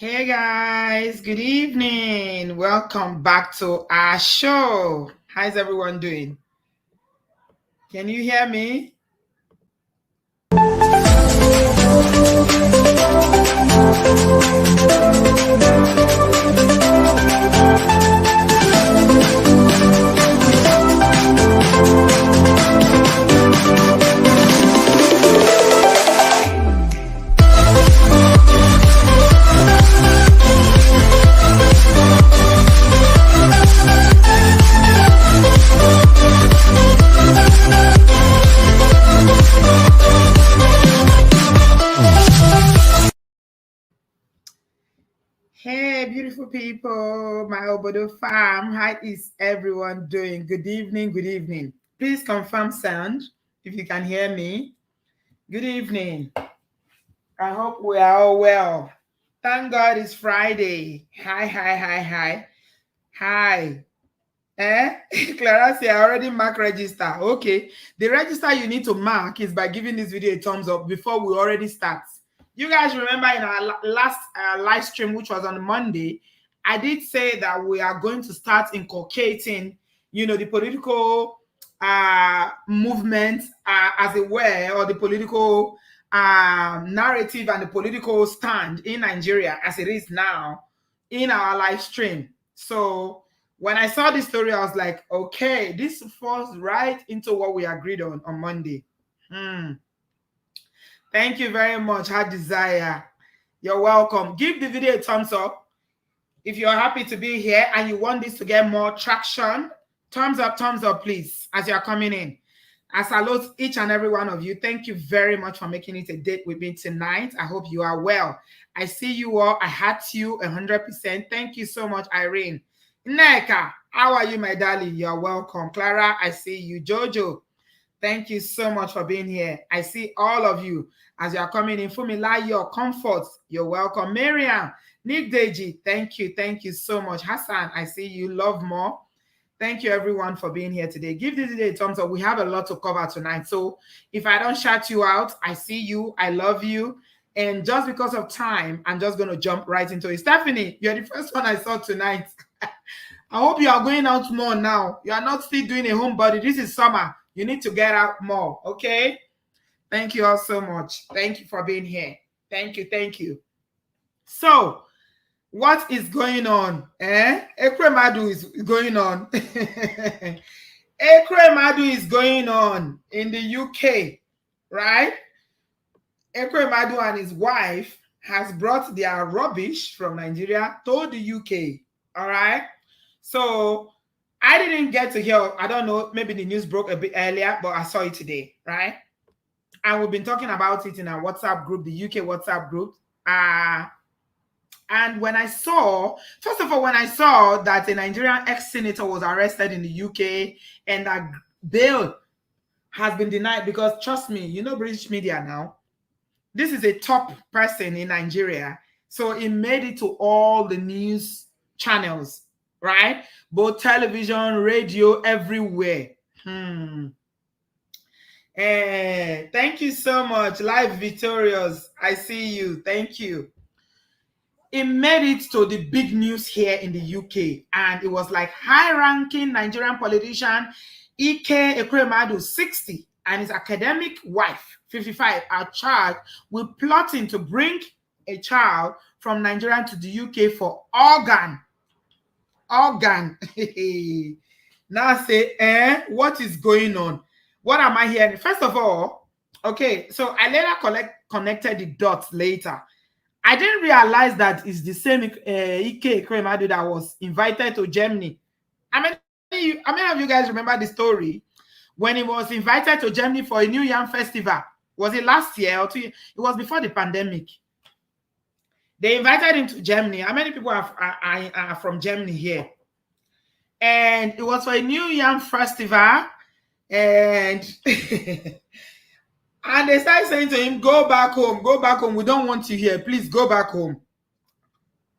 Hey guys, good evening. Welcome back to our show. How's everyone doing? Can you hear me? Hey, beautiful people, my Obodo fam. How is everyone doing? Good evening, good evening. Please confirm sound if you can hear me. Good evening. I hope we are all well. Thank God it's Friday. Hi, hi, hi, hi. Hi. Clara say I already mark register. Okay. The register you need to mark is by giving this video a thumbs up before we already start. You guys remember in our last live stream, which was on Monday, I did say that we are going to start inculcating, the political movement, as it were, or the political narrative and the political stand in Nigeria as it is now in our live stream. So when I saw this story, I was like, okay, this falls right into what we agreed on Monday. Thank you very much, Heart Desire. You're welcome. Give the video a thumbs up if you're happy to be here and you want this to get more traction. Thumbs up, please, as you're coming in. I salute each and every one of you. Thank you very much for making it a date with me tonight. I hope you are well. I see you all. I heart you 100%. Thank you so much, Irene. Neka, how are you, my darling? You're welcome. Clara, I see you. Jojo, thank you so much for being here. I see all of you as you are coming in. Fumila, your comfort, you're welcome. Miriam, Nick Deji, thank you. Thank you so much. Hassan, I see you. Love more. Thank you, everyone, for being here today. Give this video a thumbs up. We have a lot to cover tonight. So if I don't shout you out, I see you. I love you. And just because of time, I'm just going to jump right into it. Stephanie, you're the first one I saw tonight. I hope you are going out more now. You are not still doing a homebody. This is summer. You need to get out more, okay? Thank you all so much. Thank you for being here. Thank you, thank you. So, what is going on? Ekweremadu is going on. Ekweremadu is going on in the UK, right? Ekweremadu and his wife has brought their rubbish from Nigeria to the UK, all right? So I didn't get to hear, I don't know, maybe the news broke a bit earlier, but I saw it today, right? And we've been talking about it in our WhatsApp group, the UK WhatsApp group. And when I saw, first of all, when I saw that a Nigerian ex-senator was arrested in the UK and that bail has been denied, because trust me, you know British media now, this is a top person in Nigeria. So it made it to all the news channels, right? Both television, radio, everywhere. Thank you so much. Live Victorious, I see you. Thank you. It made it to the big news here in the UK, and it was like high-ranking Nigerian politician Ekweremadu, 60, and his academic wife, 55, are charged with plotting to bring a child from Nigeria to the UK for organ. Now say, what is going on? What am I hearing? First of all, okay, so I later connected the dots later. I didn't realize that it's the same Ekweremadu that was invited to Germany. How many of you guys remember the story when he was invited to Germany for a New Yam festival? Was it last year or 2 years? It was before the pandemic. They invited him to Germany. How many people are from Germany here? And it was for a New Yam festival. And and they started saying to him, go back home. We don't want you here. Please go back home.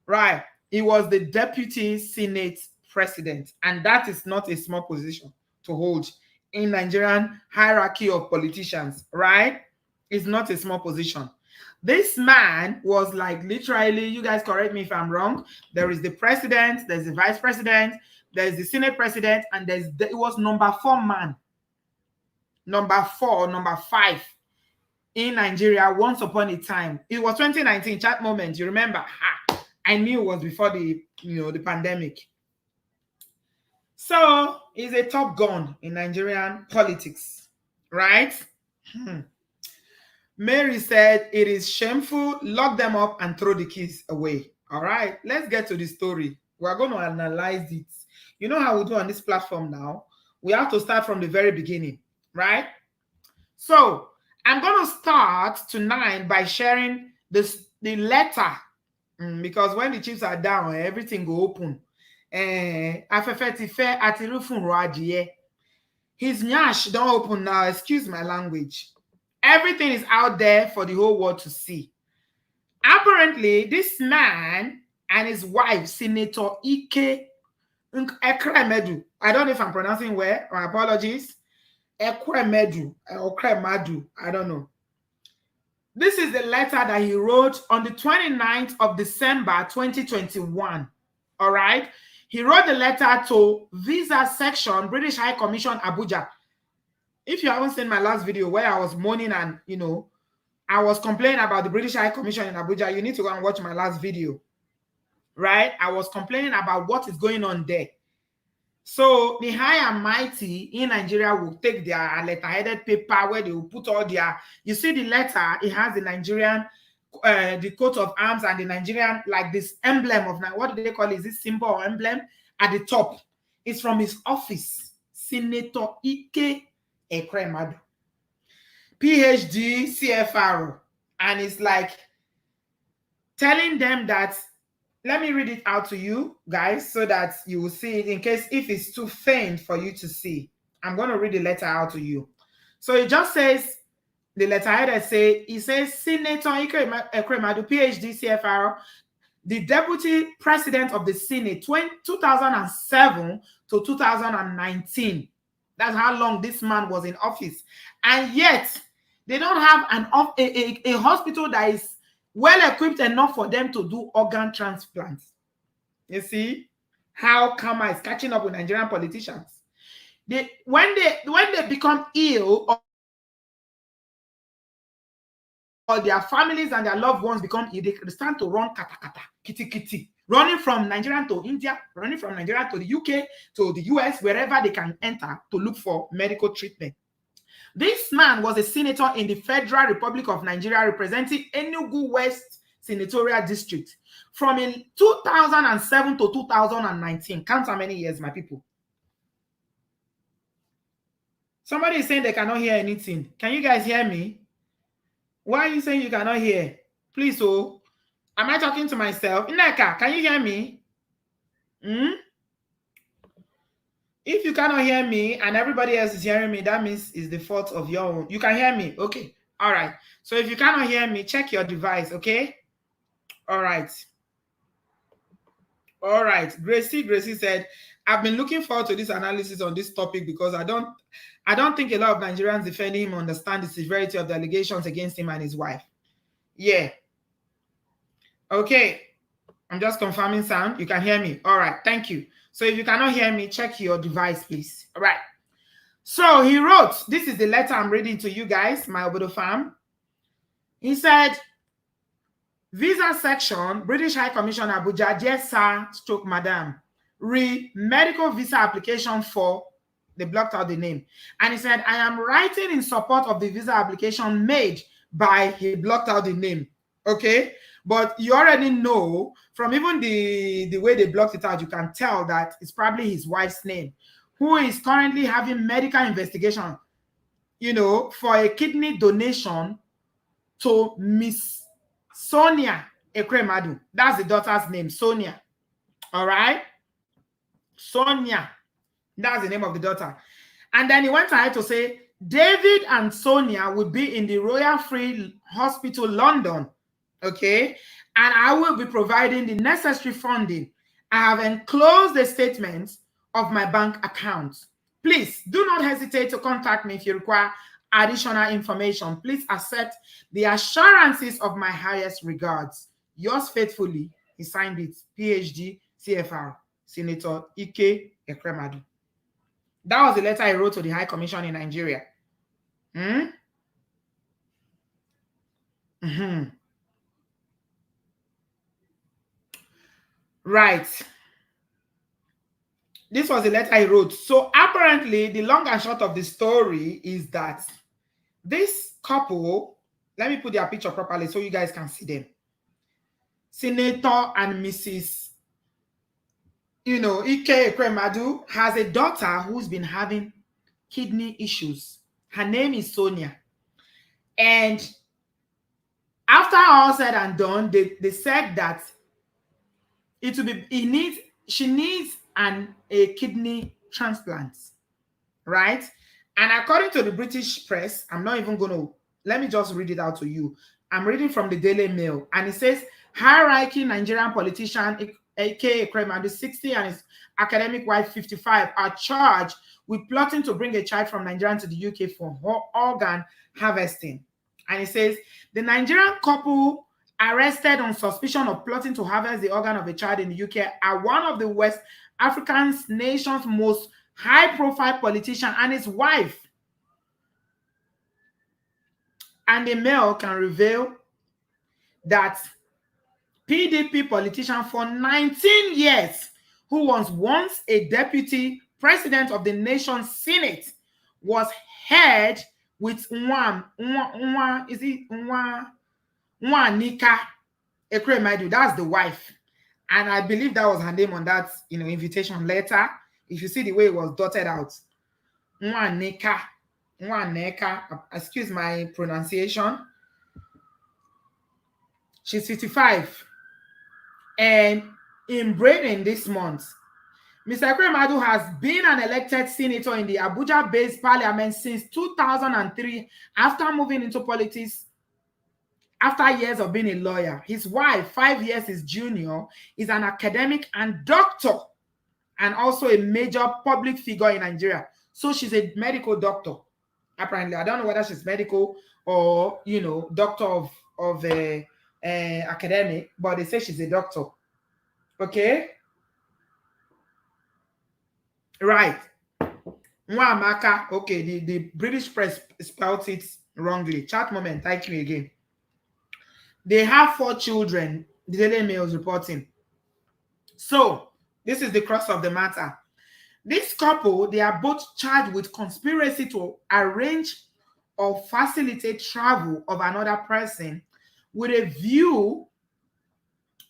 Right. He was the deputy Senate president. And that is not a small position to hold in Nigerian hierarchy of politicians, right? It's not a small position. This man was like literally, you guys correct me if I'm wrong, there is the president, there's the vice president, there's the senate president, and it was number 4 man, number 4, number 5 in Nigeria once upon a time. It was 2019 chat moment. You remember? I knew it was before the the pandemic. So he's a top gun in Nigerian politics, right? Mary said it is shameful. Lock them up and throw the keys away. All right, let's get to the story. We're going to analyze it. You know how we do on this platform now? We have to start from the very beginning, right? So I'm going to start tonight by sharing the letter, because when the chips are down, everything go open. His nyash don't open now. Excuse my language. Everything is out there for the whole world to see. Apparently, this man and his wife, Senator Ekweremadu, I don't know if I'm pronouncing well, my apologies. Ekweremadu, I don't know. This is the letter that he wrote on the 29th of December, 2021. All right. He wrote the letter to Visa Section, British High Commission, Abuja. If you haven't seen my last video where I was moaning and, I was complaining about the British High Commission in Abuja, you need to go and watch my last video, right? I was complaining about what is going on there. So the high and mighty in Nigeria will take their letter-headed paper where they will put all their, you see the letter, it has the Nigerian, the coat of arms and the Nigerian, like this emblem of, what do they call it? Is this symbol or emblem at the top? It's from his office, Senator Ekweremadu, PhD, CFR. And it's like telling them that, let me read it out to you guys so that you will see it in case if it's too faint for you to see. I'm going to read the letter out to you. So it just says, the letterheader says, Senator Ekweremadu, PhD, CFR, the Deputy President of the Senate, 2007 to 2019. That's how long this man was in office. And yet, they don't have a hospital that is well equipped enough for them to do organ transplants. You see how karma is catching up with Nigerian politicians. When they become ill, or their families and their loved ones become ill, they start to run kata, kitty, running from Nigeria to India, running from Nigeria to the UK, to the US, wherever they can enter to look for medical treatment. This man was a senator in the Federal Republic of Nigeria representing Enugu West Senatorial District from 2007 to 2019. Count how many years, my people. Somebody is saying they cannot hear anything. Can you guys hear me? Why are you saying you cannot hear? Please, oh. Am I talking to myself? Ineka, can you hear me? If you cannot hear me and everybody else is hearing me, that means it's the fault of your own. You can hear me? Okay. All right. So if you cannot hear me, check your device, okay? All right. All right. Gracie said, I've been looking forward to this analysis on this topic because I don't think a lot of Nigerians defending him understand the severity of the allegations against him and his wife. Yeah. Okay. I'm just confirming sound. You can hear me. All right. Thank you. So if you cannot hear me, check your device, please. All right. So he wrote, this is the letter I'm reading to you guys, my Obodo fam. He said, Visa Section, British High Commission, Abuja, dear sir, stroke madam, medical visa application for, they blocked out the name. And he said, I am writing in support of the visa application made by, he blocked out the name. Okay. But you already know from even the way they blocked it out, you can tell that it's probably his wife's name, who is currently having medical investigation, for a kidney donation to Miss Sonia Ekweremadu. That's the daughter's name, Sonia. All right? Sonia. That's the name of the daughter. And then he went ahead to say, David and Sonia will be in the Royal Free Hospital, London. Okay, and I will be providing the necessary funding. I have enclosed the statements of my bank account. Please do not hesitate to contact me if you require additional information, please accept the assurances of my highest regards. Yours faithfully, he signed it, PhD, CFR, Senator Ekweremadu. That was the letter I wrote to the High Commission in Nigeria. Right. This was the letter I wrote. So apparently, the long and short of the story is that this couple, let me put their picture properly so you guys can see them. Senator and Mrs. Ekweremadu has a daughter who's been having kidney issues. Her name is Sonia. And after all said and done, they said that she needs a kidney transplant, right? And according to the British press, I'm not even going to, let me just read it out to you. I'm reading from the Daily Mail, and it says, high-ranking Nigerian politician Ekweremadu, 60, and his academic wife, 55, are charged with plotting to bring a child from Nigeria to the UK for organ harvesting. And it says, the Nigerian couple arrested on suspicion of plotting to harvest the organ of a child in the UK are one of the West African nation's most high-profile politician and his wife. And the Mail can reveal that PDP politician for 19 years, who was once a deputy president of the nation's Senate, was heard with Nwanika Ekweremadu. That's the wife. And I believe that was her name on that invitation letter. If you see the way it was dotted out. Nwanika, excuse my pronunciation. She's 55. And in Britain this month, Mr. Ekweremadu has been an elected senator in the Abuja-based parliament since 2003 after moving into politics after years of being a lawyer. His wife, 5 years his junior, is an academic and doctor and also a major public figure in Nigeria. So she's a medical doctor, apparently. I don't know whether she's medical or, doctor of academic, but they say she's a doctor. Okay? Right. Nwamaka. Okay, the British press spelled it wrongly. Chat moment. Thank you again. They have 4 children, the Daily Mail is reporting. So, this is the crux of the matter. This couple, they are both charged with conspiracy to arrange or facilitate travel of another person with a view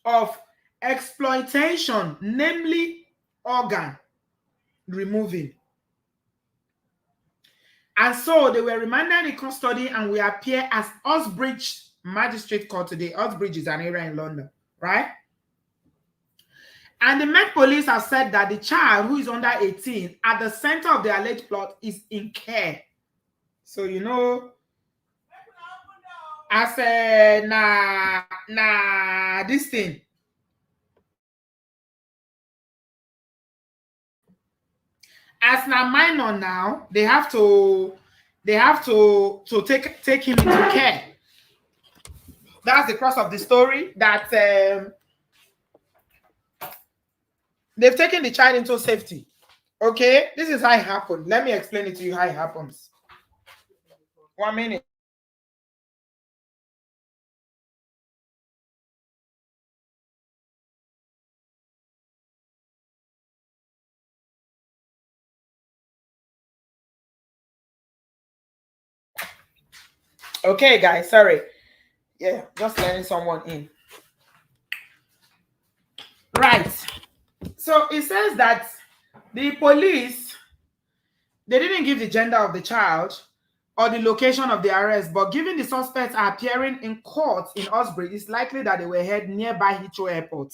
of exploitation, namely organ removing. And so they were remanded in custody and will appear as Uxbridge Magistrate Court today. Uxbridge is an area in London, right? And the Met Police have said that the child, who is under 18, at the center of the alleged plot, is in care. So, as this thing. As na minor now, they have to take him into care. That's the crux of the story, that they've taken the child into safety. Okay, this is how it happened. Let me explain it to you how it happens. 1 minute. Okay, guys, sorry. Yeah, just letting someone in. Right. So it says that the police, they didn't give the gender of the child or the location of the arrest, but given the suspects are appearing in court in Uxbridge, it's likely that they were held nearby Heathrow Airport.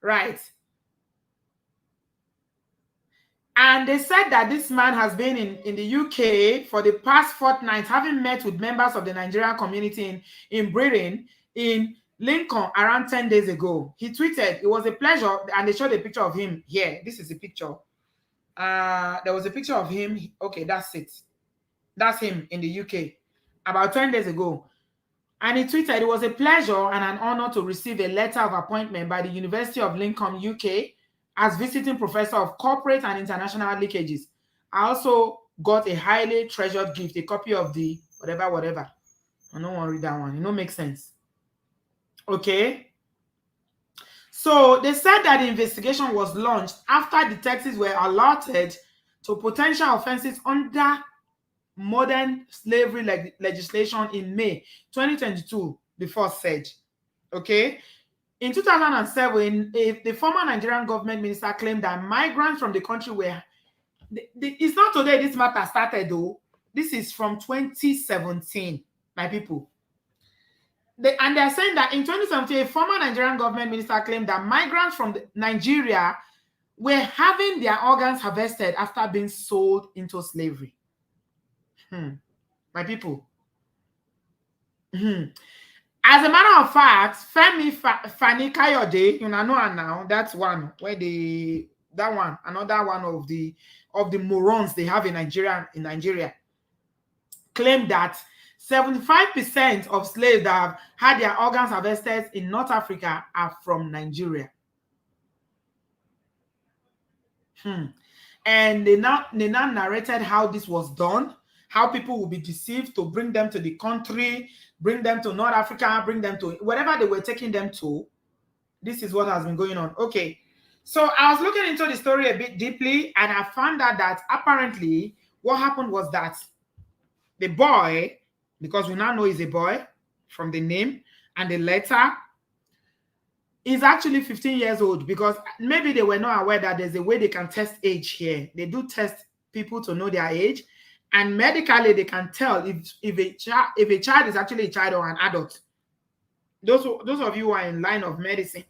Right. And they said that this man has been in the UK for the past fortnight, having met with members of the Nigerian community in Britain, in Lincoln, around 10 days ago. He tweeted, "It was a pleasure," and they showed a picture of him here. This is the picture. There was a picture of him. Okay, that's it. That's him in the UK about 10 days ago. And he tweeted, "It was a pleasure and an honor to receive a letter of appointment by the University of Lincoln, UK, as visiting professor of corporate and international leakages. I also got a highly treasured gift, a copy of the whatever. I don't want to read that one. It don't make sense." Okay. So they said that the investigation was launched after detectives were alerted to potential offenses under modern slavery legislation in May 2022, the force said. Okay. In 2007, the former Nigerian government minister claimed that migrants from the country were... it's not today this matter started, though. This is from 2017, my people. And they're saying that in 2017, a former Nigerian government minister claimed that migrants from Nigeria were having their organs harvested after being sold into slavery. My people. As a matter of fact, Femi Fani Kayode, you know her now, that's one where another one of the morons they have in Nigeria, claimed that 75% of slaves that have had their organs harvested in North Africa are from Nigeria. And they now narrated how this was done, how people will be deceived to bring them to the country, bring them to North Africa, bring them to wherever they were taking them to. This is what has been going on. Okay. So I was looking into the story a bit deeply, and I found out that apparently what happened was that the boy, because we now know he's a boy from the name and the letter, is actually 15 years old, because maybe they were not aware that there's a way they can test age here. They do test people to know their age, and medically they can tell if a child is actually a child or an adult. Those of you who are in line of medicine,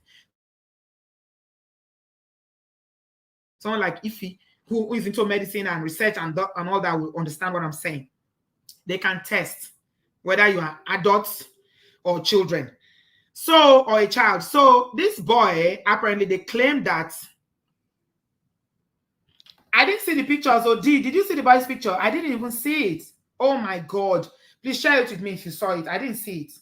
someone like Ify, who is into medicine and research and all that, will understand what I'm saying. They can test whether you are adults or children. So, or a child. So this boy, apparently they claim that... I didn't see the picture. So did you see the boy's picture? I didn't even see it. Oh my God. Please share it with me if you saw it. I didn't see it.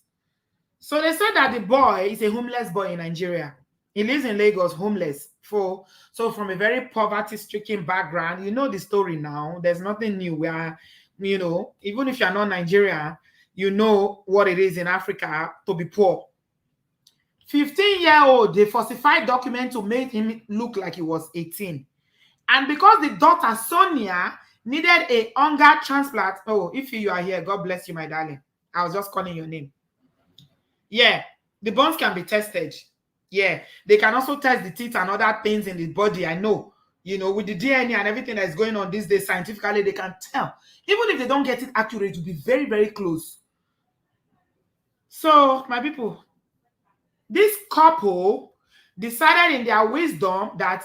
So they said that the boy is a homeless boy in Nigeria. He lives in Lagos, homeless. So from a very poverty-stricken background, you know the story now. There's nothing new. We are, you know, even if you're not Nigerian, you know what it is in Africa to be poor. 15-year-old, they falsified document to make him look like he was 18. And because the daughter, Sonia, needed a organ transplant... Oh, if you are here, God bless you, my darling. I was just calling your name. Yeah, the bones can be tested. Yeah, they can also test the teeth and other things in the body. I know, you know, with the DNA and everything that's going on these days, scientifically, they can tell. Even if they don't get it accurate, to be very, very close. So, my people, this couple decided in their wisdom that,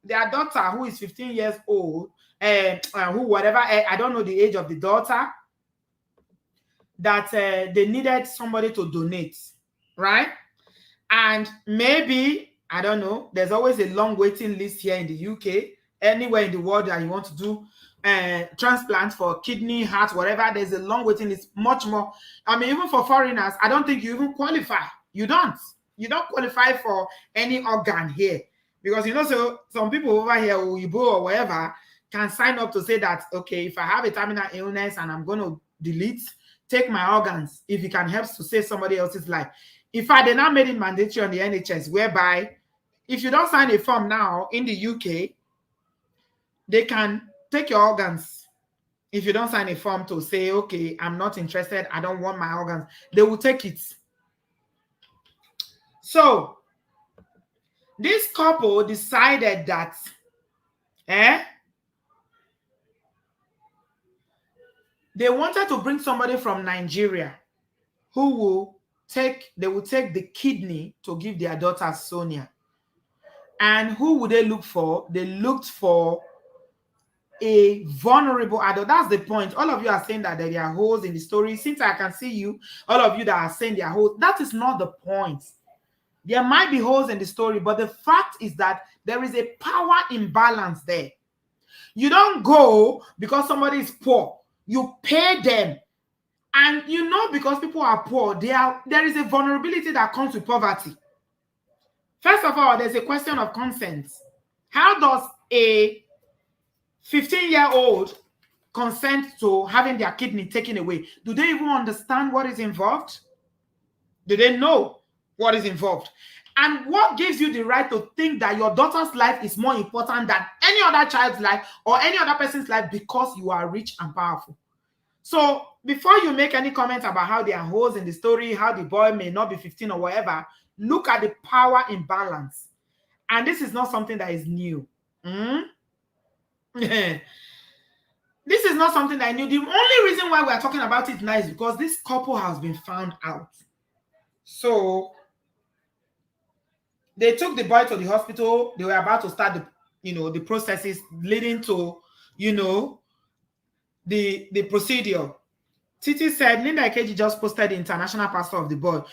their daughter, who is 15 years old, who whatever, I don't know the age of the daughter, that they needed somebody to donate, right? And maybe, I don't know, there's always a long waiting list here in the UK, anywhere in the world that you want to do transplant for kidney, heart, whatever, there's a long waiting list, much more. I mean, even for foreigners, I don't think you even qualify. You don't qualify for any organ here. Because, you know, so some people over here, Uyibo or whatever, can sign up to say that, okay, if I have a terminal illness and I'm going to take my organs, if it can help to save somebody else's life. In fact, they now made it mandatory on the NHS, whereby if you don't sign a form now in the UK, they can take your organs. If you don't sign a form to say, okay, I'm not interested, I don't want my organs, they will take it. So, this couple decided that they wanted to bring somebody from Nigeria who will take the kidney to give their daughter Sonia. And who would they look for? They looked for a vulnerable adult. That's the point. All of you are saying that there are holes in the story. Since I can see you, all of you that are saying there are holes, that is not the point. There might be holes in the story, but the fact is that there is a power imbalance there. You don't go because somebody is poor. You pay them. And you know, because people are poor, there is a vulnerability that comes with poverty. First of all, there's a question of consent. How does a 15-year-old consent to having their kidney taken away? Do they even understand what is involved? Do they know what is involved? And what gives you the right to think that your daughter's life is more important than any other child's life or any other person's life because you are rich and powerful? So before you make any comment about how there are holes in the story, how the boy may not be 15 or whatever, look at the power imbalance. And this is not something that is new. This is not something that I knew. The only reason why we're talking about it now is because this couple has been found out. So they took the boy to the hospital. They were about to start the processes leading to, the procedure. Titi said, Linda Ikeji just posted the international pastor of the boy.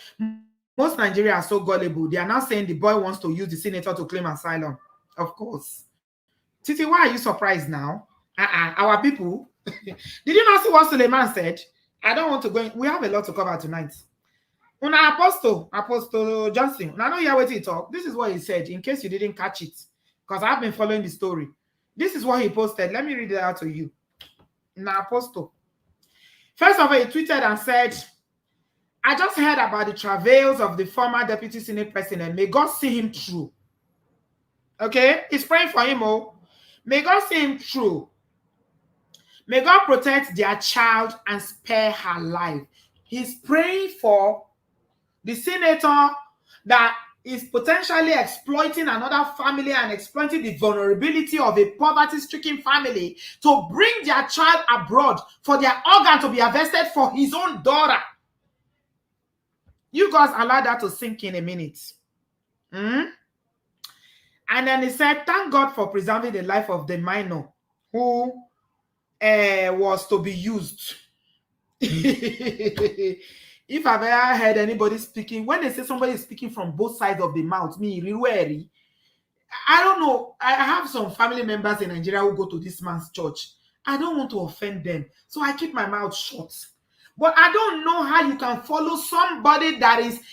Most Nigerians are so gullible. They are now saying the boy wants to use the senator to claim asylum. Of course. Titi, why are you surprised now? Our people. Did you not see what Suleiman said? I don't want to go in. We have a lot to cover tonight. Una Apostle Johnson. Now, I know you are waiting to talk. This is what he said, in case you didn't catch it, because I've been following the story. This is what he posted. Let me read it out to you. Now, Apostle. First of all, he tweeted and said, I just heard about the travails of the former deputy Senate president. May God see him through. Okay? He's praying for him. Oh, may God see him through. May God protect their child and spare her life. He's praying for the senator that is potentially exploiting another family and exploiting the vulnerability of a poverty-stricken family to bring their child abroad for their organ to be harvested for his own daughter. You guys allow that to sink in a minute. And then he said, thank God for preserving the life of the minor who was to be used. If I've ever heard anybody speaking, when they say somebody is speaking from both sides of the mouth, me, I don't know. I have some family members in Nigeria who go to this man's church. I don't want to offend them, so I keep my mouth shut. But I don't know how you can follow somebody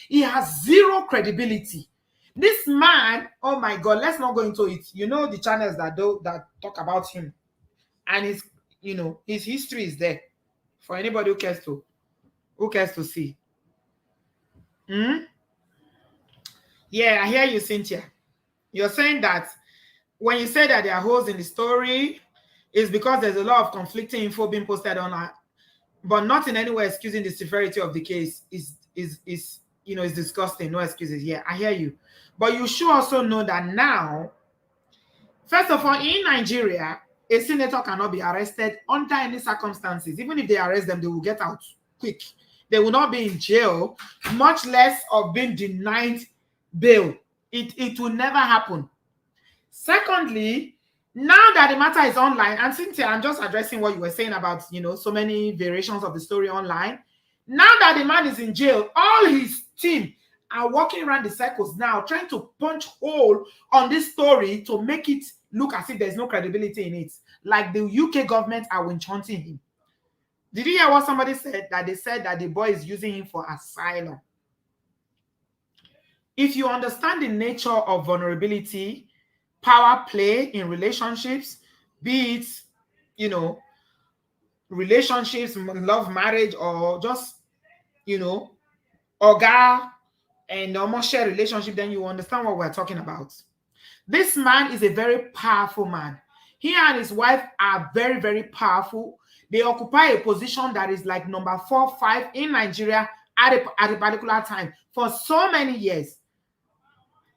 he has zero credibility. This man, oh my God, let's not go into it. You know the channels that talk about him, and his history is there for anybody who cares to see. Yeah, I hear you, Cynthia. You're saying that when you say that there are holes in the story, it's because there's a lot of conflicting info being posted on, but not in any way excusing the severity of the case. Is disgusting. No excuses. Yeah, I hear you. But you should also know that now, first of all, in Nigeria, a senator cannot be arrested under any circumstances. Even if they arrest them, they will get out quick. They will not be in jail, much less of being denied bail. It will never happen. Secondly, now that the matter is online, and Cynthia, I'm just addressing what you were saying about, so many variations of the story online. Now that the man is in jail, all his team are walking around the circles now, trying to punch hole on this story to make it look as if there's no credibility in it. Like the UK government are winch hunting him. Did you hear what somebody said? That they said that the boy is using him for asylum. If you understand the nature of vulnerability, power play in relationships, be it, relationships, love, marriage, or just, orga and almost share relationship, then you understand what we're talking about. This man is a very powerful man. He and his wife are very, very powerful. They occupy a position that is like number 4, 5 in Nigeria at a particular time for so many years.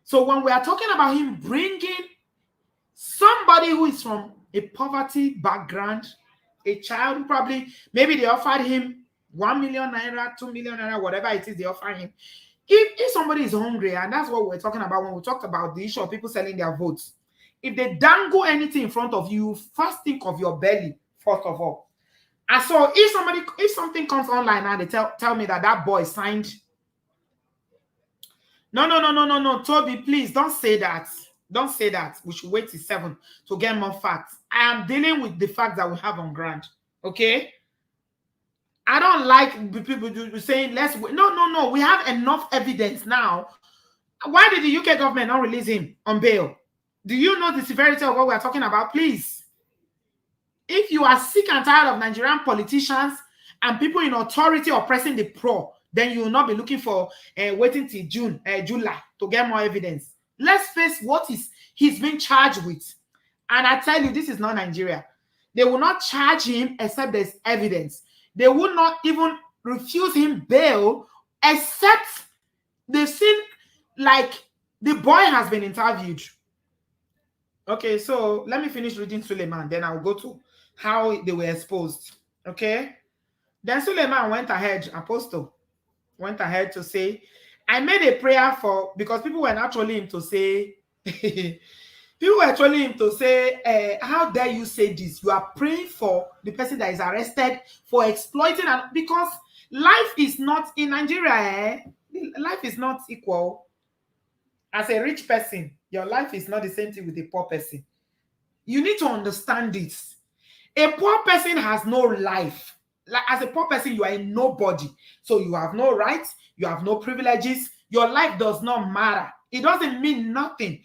So when we are talking about him bringing somebody who is from a poverty background, a child who probably, maybe they offered him 1 million naira, 2 million naira, whatever it is they offer him. If somebody is hungry, and that's what we're talking about when we talked about the issue of people selling their votes, if they dangle anything in front of you, first think of your belly, first of all. And so if something comes online and they tell me that boy signed, no, Toby, please don't say that. Don't say that. We should wait till 7 to get more facts. I am dealing with the facts that we have on ground. Okay? I don't like people saying, let's wait. No. We have enough evidence now. Why did the UK government not release him on bail? Do you know the severity of what we're talking about? Please. If you are sick and tired of Nigerian politicians and people in authority oppressing the poor, then you will not be looking for waiting till July to get more evidence. Let's face what he's been charged with. And I tell you, this is not Nigeria. They will not charge him except there's evidence. They will not even refuse him bail except they've seen, like, the boy has been interviewed. Okay, so let me finish reading Suleiman, then I'll go to how they were exposed. Okay? Then Suleiman went ahead, Apostle, went ahead to say, I made a prayer for, because people were not trolling him to say, people were trolling him to say, how dare you say this? You are praying for the person that is arrested for exploiting, and because life is not in Nigeria, life is not equal. As a rich person, your life is not the same thing with a poor person. You need to understand this. A poor person has no life. Like, as a poor person, you are a nobody. So you have no rights, you have no privileges, your life does not matter. It doesn't mean nothing.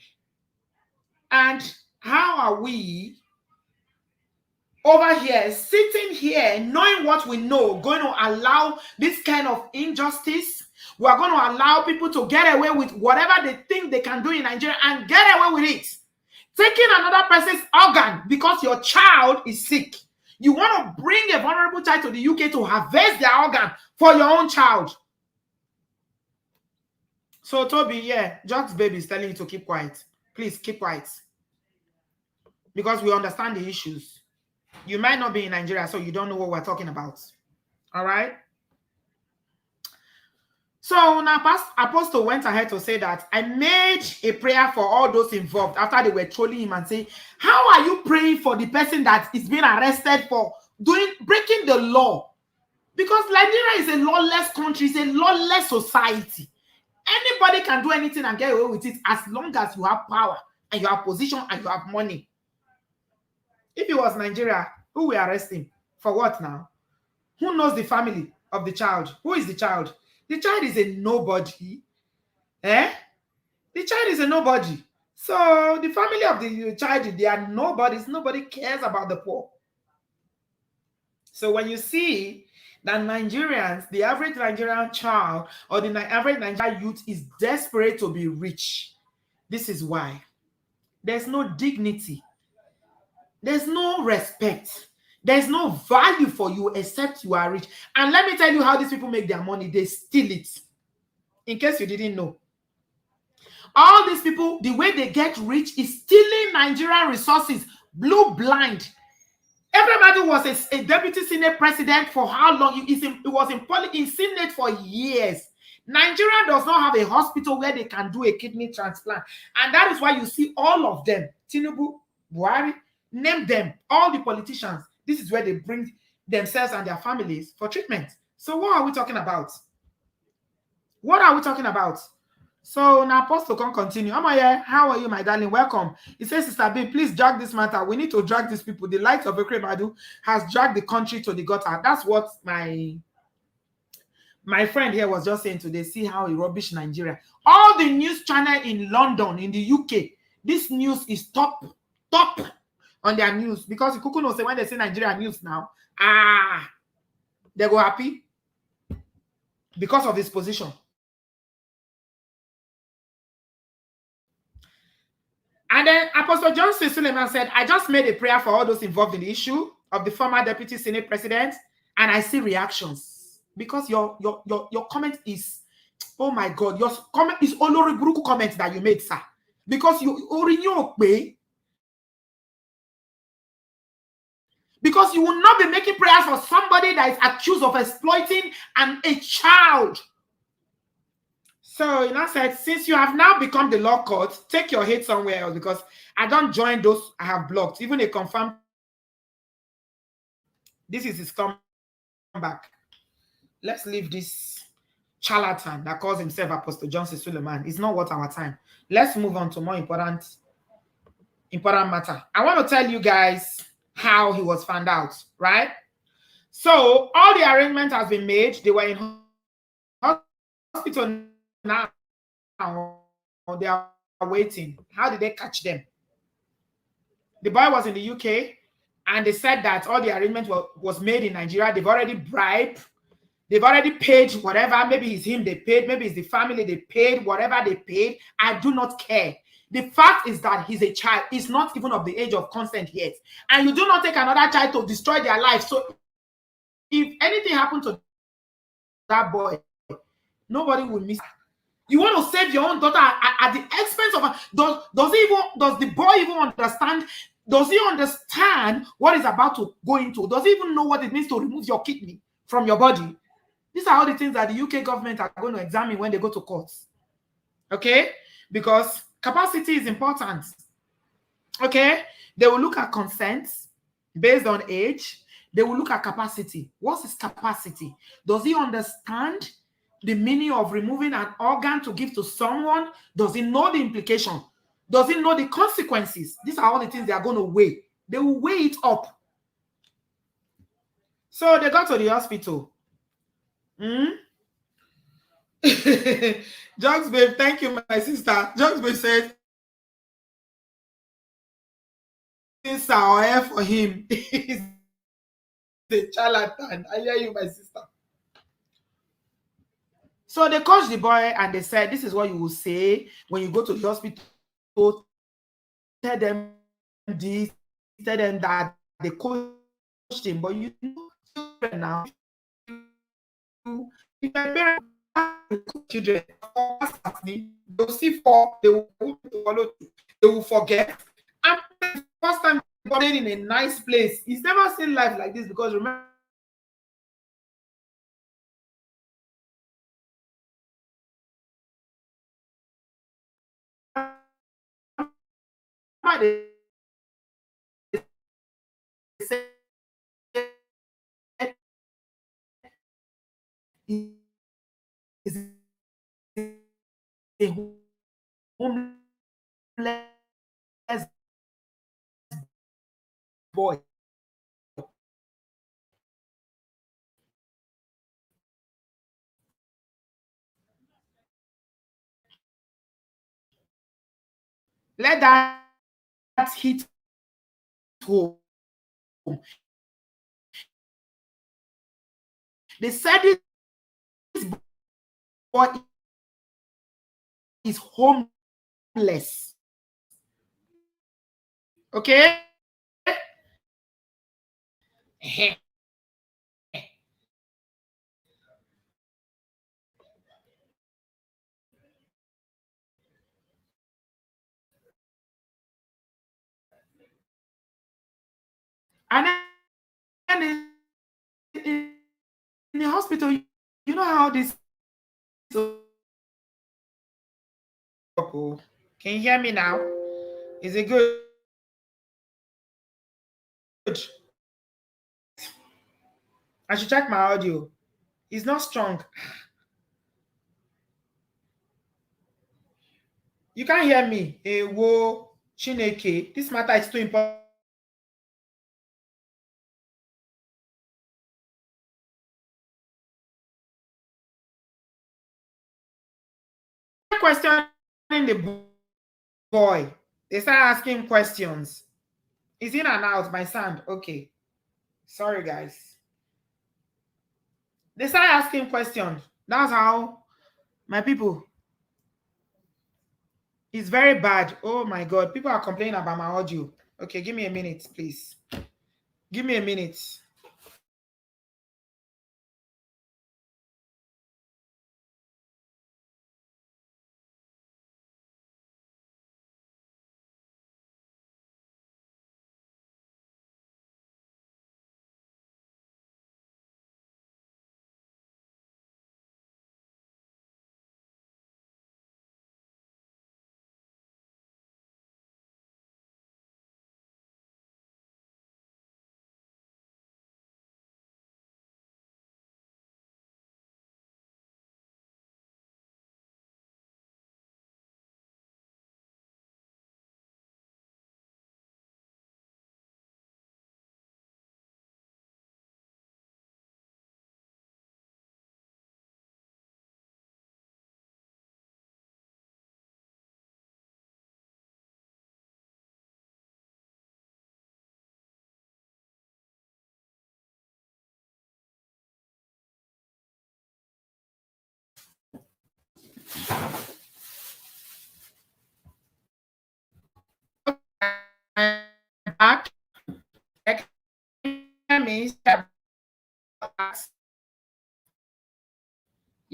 And how are we over here, sitting here, knowing what we know, going to allow this kind of injustice? We are going to allow people to get away with whatever they think they can do in Nigeria and get away with it. Taking another person's organ because your child is sick. You want to bring a vulnerable child to the UK to harvest their organ for your own child. So, Toby, yeah, Jock's baby is telling you to keep quiet. Please keep quiet. Because we understand the issues. You might not be in Nigeria, so you don't know what we're talking about. All right? So now Apostle went ahead to say that I made a prayer for all those involved after they were trolling him and say, how are you praying for the person that is being arrested for breaking the law? Because Nigeria is a lawless country, it's a lawless society. Anybody can do anything and get away with it as long as you have power and you have position and you have money. If it was Nigeria, who will arrest him? For what now? Who knows the family of the child? Who is the child? The child is a nobody. The child is a nobody. So the family of the child, they are nobodies. Nobody cares about the poor. So when you see that Nigerians, the average Nigerian child or the average Nigerian youth is desperate to be rich, this is why. There's no dignity. There's no respect. There's no value for you except you are rich. And let me tell you how these people make their money. They steal it. In case you didn't know. All these people, the way they get rich is stealing Nigerian resources. Blue blind. Ekweremadu was a deputy Senate president for how long? It was in Senate for years. Nigeria does not have a hospital where they can do a kidney transplant. And that is why you see all of them. Tinubu, Buhari, name them. All the politicians. This is where they bring themselves and their families for treatment. So what are we talking about? What are we talking about? So now Apostle can continue. Amaya, how are you, my darling? Welcome. He says, Sister B, please drag this matter. We need to drag these people. The light of Ekweremadu has dragged the country to the gutter. That's what my friend here was just saying today. See how he rubbish Nigeria. All the news channel in London, in the UK, this news is top on their news, because Kuku knows when they say Nigeria news now, they go happy because of his position. And then Apostle Johnson Suleiman said, I just made a prayer for all those involved in the issue of the former deputy Senate president, and I see reactions. Because your comment is, oh my God, your comment is Olori Buruku comment that you made, sir. Because because you will not be making prayers for somebody that is accused of exploiting a child. So, I said, since you have now become the law court, take your hate somewhere else, because I don't join those I have blocked. Even a confirmed. This is his comeback. Let's leave this charlatan that calls himself Apostle Johnson Suleiman. It's not worth our time. Let's move on to more important important matter. I want to tell you guys how he was found out, right? So all the arrangement has been made. They were in hospital now. They are waiting. How did they catch them? The boy was in the UK, and they said that all the arrangement was made in Nigeria. They've already bribed. They've already paid whatever. Maybe it's him they paid. Maybe it's the family they paid. Whatever they paid, I do not care. The fact is that he's a child. He's not even of the age of consent yet. And you do not take another child to destroy their life. So if anything happened to that boy, nobody will miss. You want to save your own daughter at the expense of does the boy even understand? Does he understand what is about to go into? Does he even know what it means to remove your kidney from your body? These are all the things that the UK government are going to examine when they go to courts. Okay? Because capacity is important. Okay? They will look at consent based on age. They will look at capacity. What's his capacity? Does he understand the meaning of removing an organ to give to someone? Does he know the implication? Does he know the consequences? These are all the things they are going to weigh. They will weigh it up. So they got to the hospital. Jugs babe, thank you, my sister. Jugs babe said, "This is for him." He's a charlatan. I hear you, my sister. So they coached the boy and they said, "This is what you will say when you go to the hospital. Tell them this, tell them that." They coached him, but you know, now, if children, they'll see for, they will follow, they will forget. And the first time being in a nice place, he's never seen life like this, because remember, they said is a homeless boy. Let that hit home. They said this boy is homeless. Okay? And then in the hospital, you know how this. Can you hear me now? Is it good? I should check my audio. It's not strong. You can't hear me. Ewo Chineke. This matter is too important. Questioning the boy. They start asking questions. Is in and out my sound? Okay. Sorry, guys. They start asking questions. That's how my people. It's very bad. Oh my God. People are complaining about my audio. Okay, give me a minute, please. Give me a minute.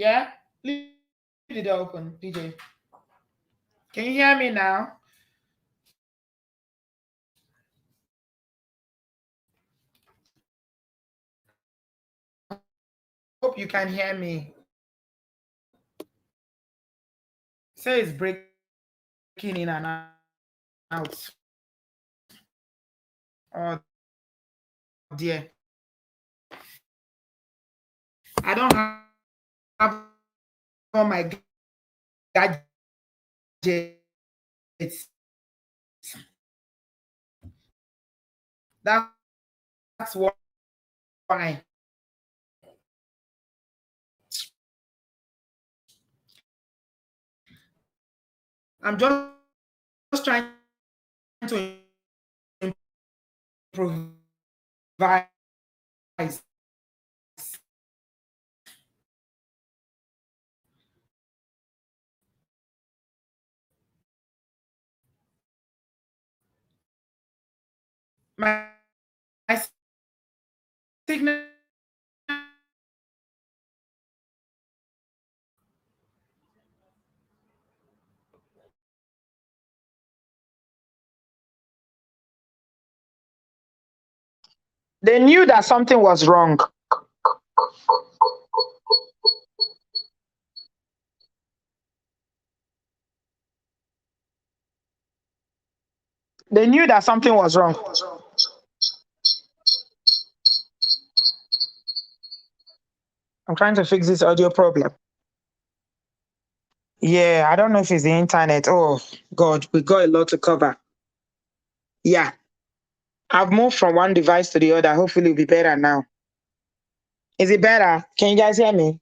Yeah? Leave the door open, DJ. Can you hear me now? Hope you can hear me. Say it's breaking in and out. Oh dear. I don't have all my gadgets. That's why. I'm just trying to improvise. My signal. They knew that something was wrong. They knew that something was wrong. I'm trying to fix this audio problem. Yeah, I don't know if it's the internet. Oh, God, we got a lot to cover. Yeah. I've moved from one device to the other. Hopefully it'll be better now. Is it better? Can you guys hear me?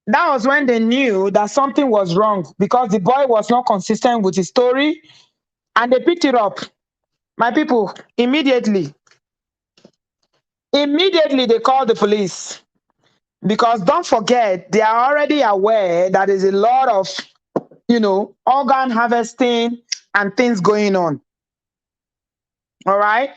That was when they knew that something was wrong because the boy was not consistent with his story and they picked it up. My people, immediately they called the police because don't forget, they are already aware that there's a lot of, organ harvesting and things going on. All right.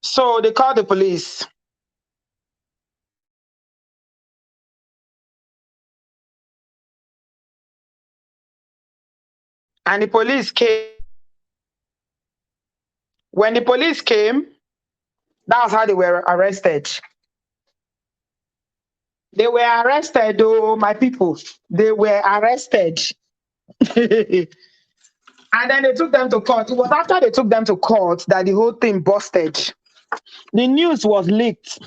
So they called the police. And the police came. When the police came, that's how they were arrested. They were arrested, oh, my people. They were arrested. And then they took them to court. It was after they took them to court that the whole thing busted. The news was leaked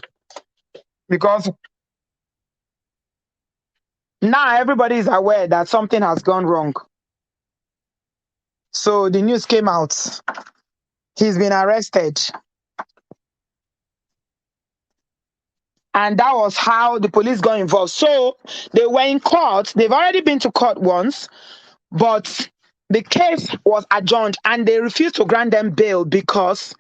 because now everybody is aware that something has gone wrong. So the news came out. He's been arrested. And that was how the police got involved. So they were in court. They've already been to court once, but the case was adjourned and they refused to grant them bail because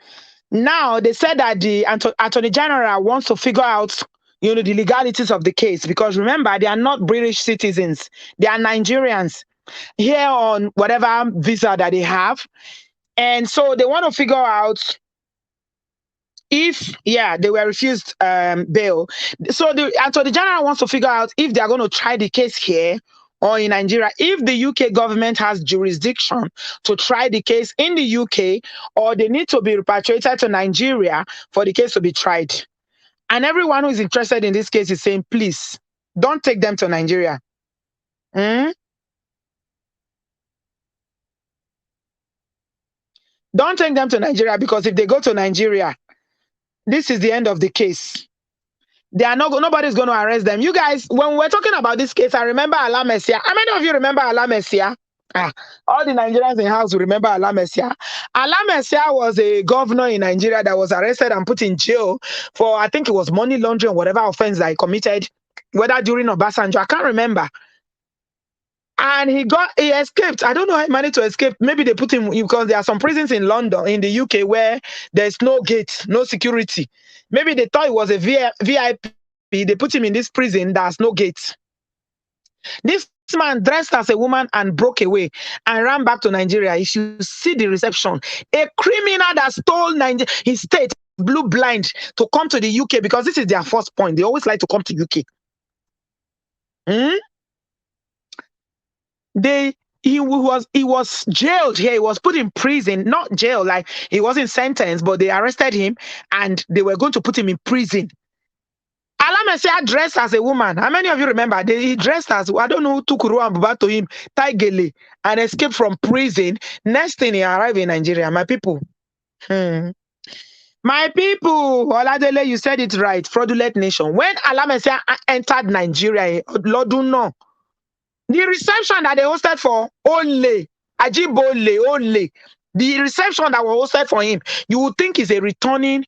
now they said that the Attorney General wants to figure out, the legalities of the case. Because remember, they are not British citizens. They are Nigerians here on whatever visa that they have. And so they want to figure out if, they were refused bail. So the Attorney General wants to figure out if they are going to try the case here or in Nigeria, if the UK government has jurisdiction to try the case in the UK, or they need to be repatriated to Nigeria for the case to be tried. And everyone who is interested in this case is saying, please, don't take them to Nigeria. Don't take them to Nigeria, because if they go to Nigeria, this is the end of the case. They are not. Nobody's going to arrest them. You guys, when we're talking about this case, I remember ARRE Messia. How many of you remember ARRE Messia? All the Nigerians in house will remember ARRE Messia. ARRE Messia was a governor in Nigeria that was arrested and put in jail for, I think it was money laundering, whatever offense that he committed, whether during Obasanjo, I can't remember. And he escaped. I don't know how he managed to escape. Maybe they put him, because there are some prisons in London, in the UK, where there's no gate, no security. Maybe they thought it was a VIP. They put him in this prison that's no gate. This man dressed as a woman and broke away and ran back to Nigeria. If you see the reception, a criminal that stole his state, blue blind, to come to the UK because this is their first point. They always like to come to UK. He was jailed here. He was put in prison, not jail, like he wasn't sentenced, but they arrested him and they were going to put him in prison. Alamesia dressed as a woman. How many of you remember? He dressed as, I don't know who took Kuru and Buba to him, Taigele, and escaped from prison. Next thing he arrived in Nigeria. My people. My people, Oladele, you said it right. Fraudulent nation. When Alamesia entered Nigeria, Lord do know. The reception that they hosted for Ole, Ajibole, Ole, the reception that was hosted for him, you would think is a returning,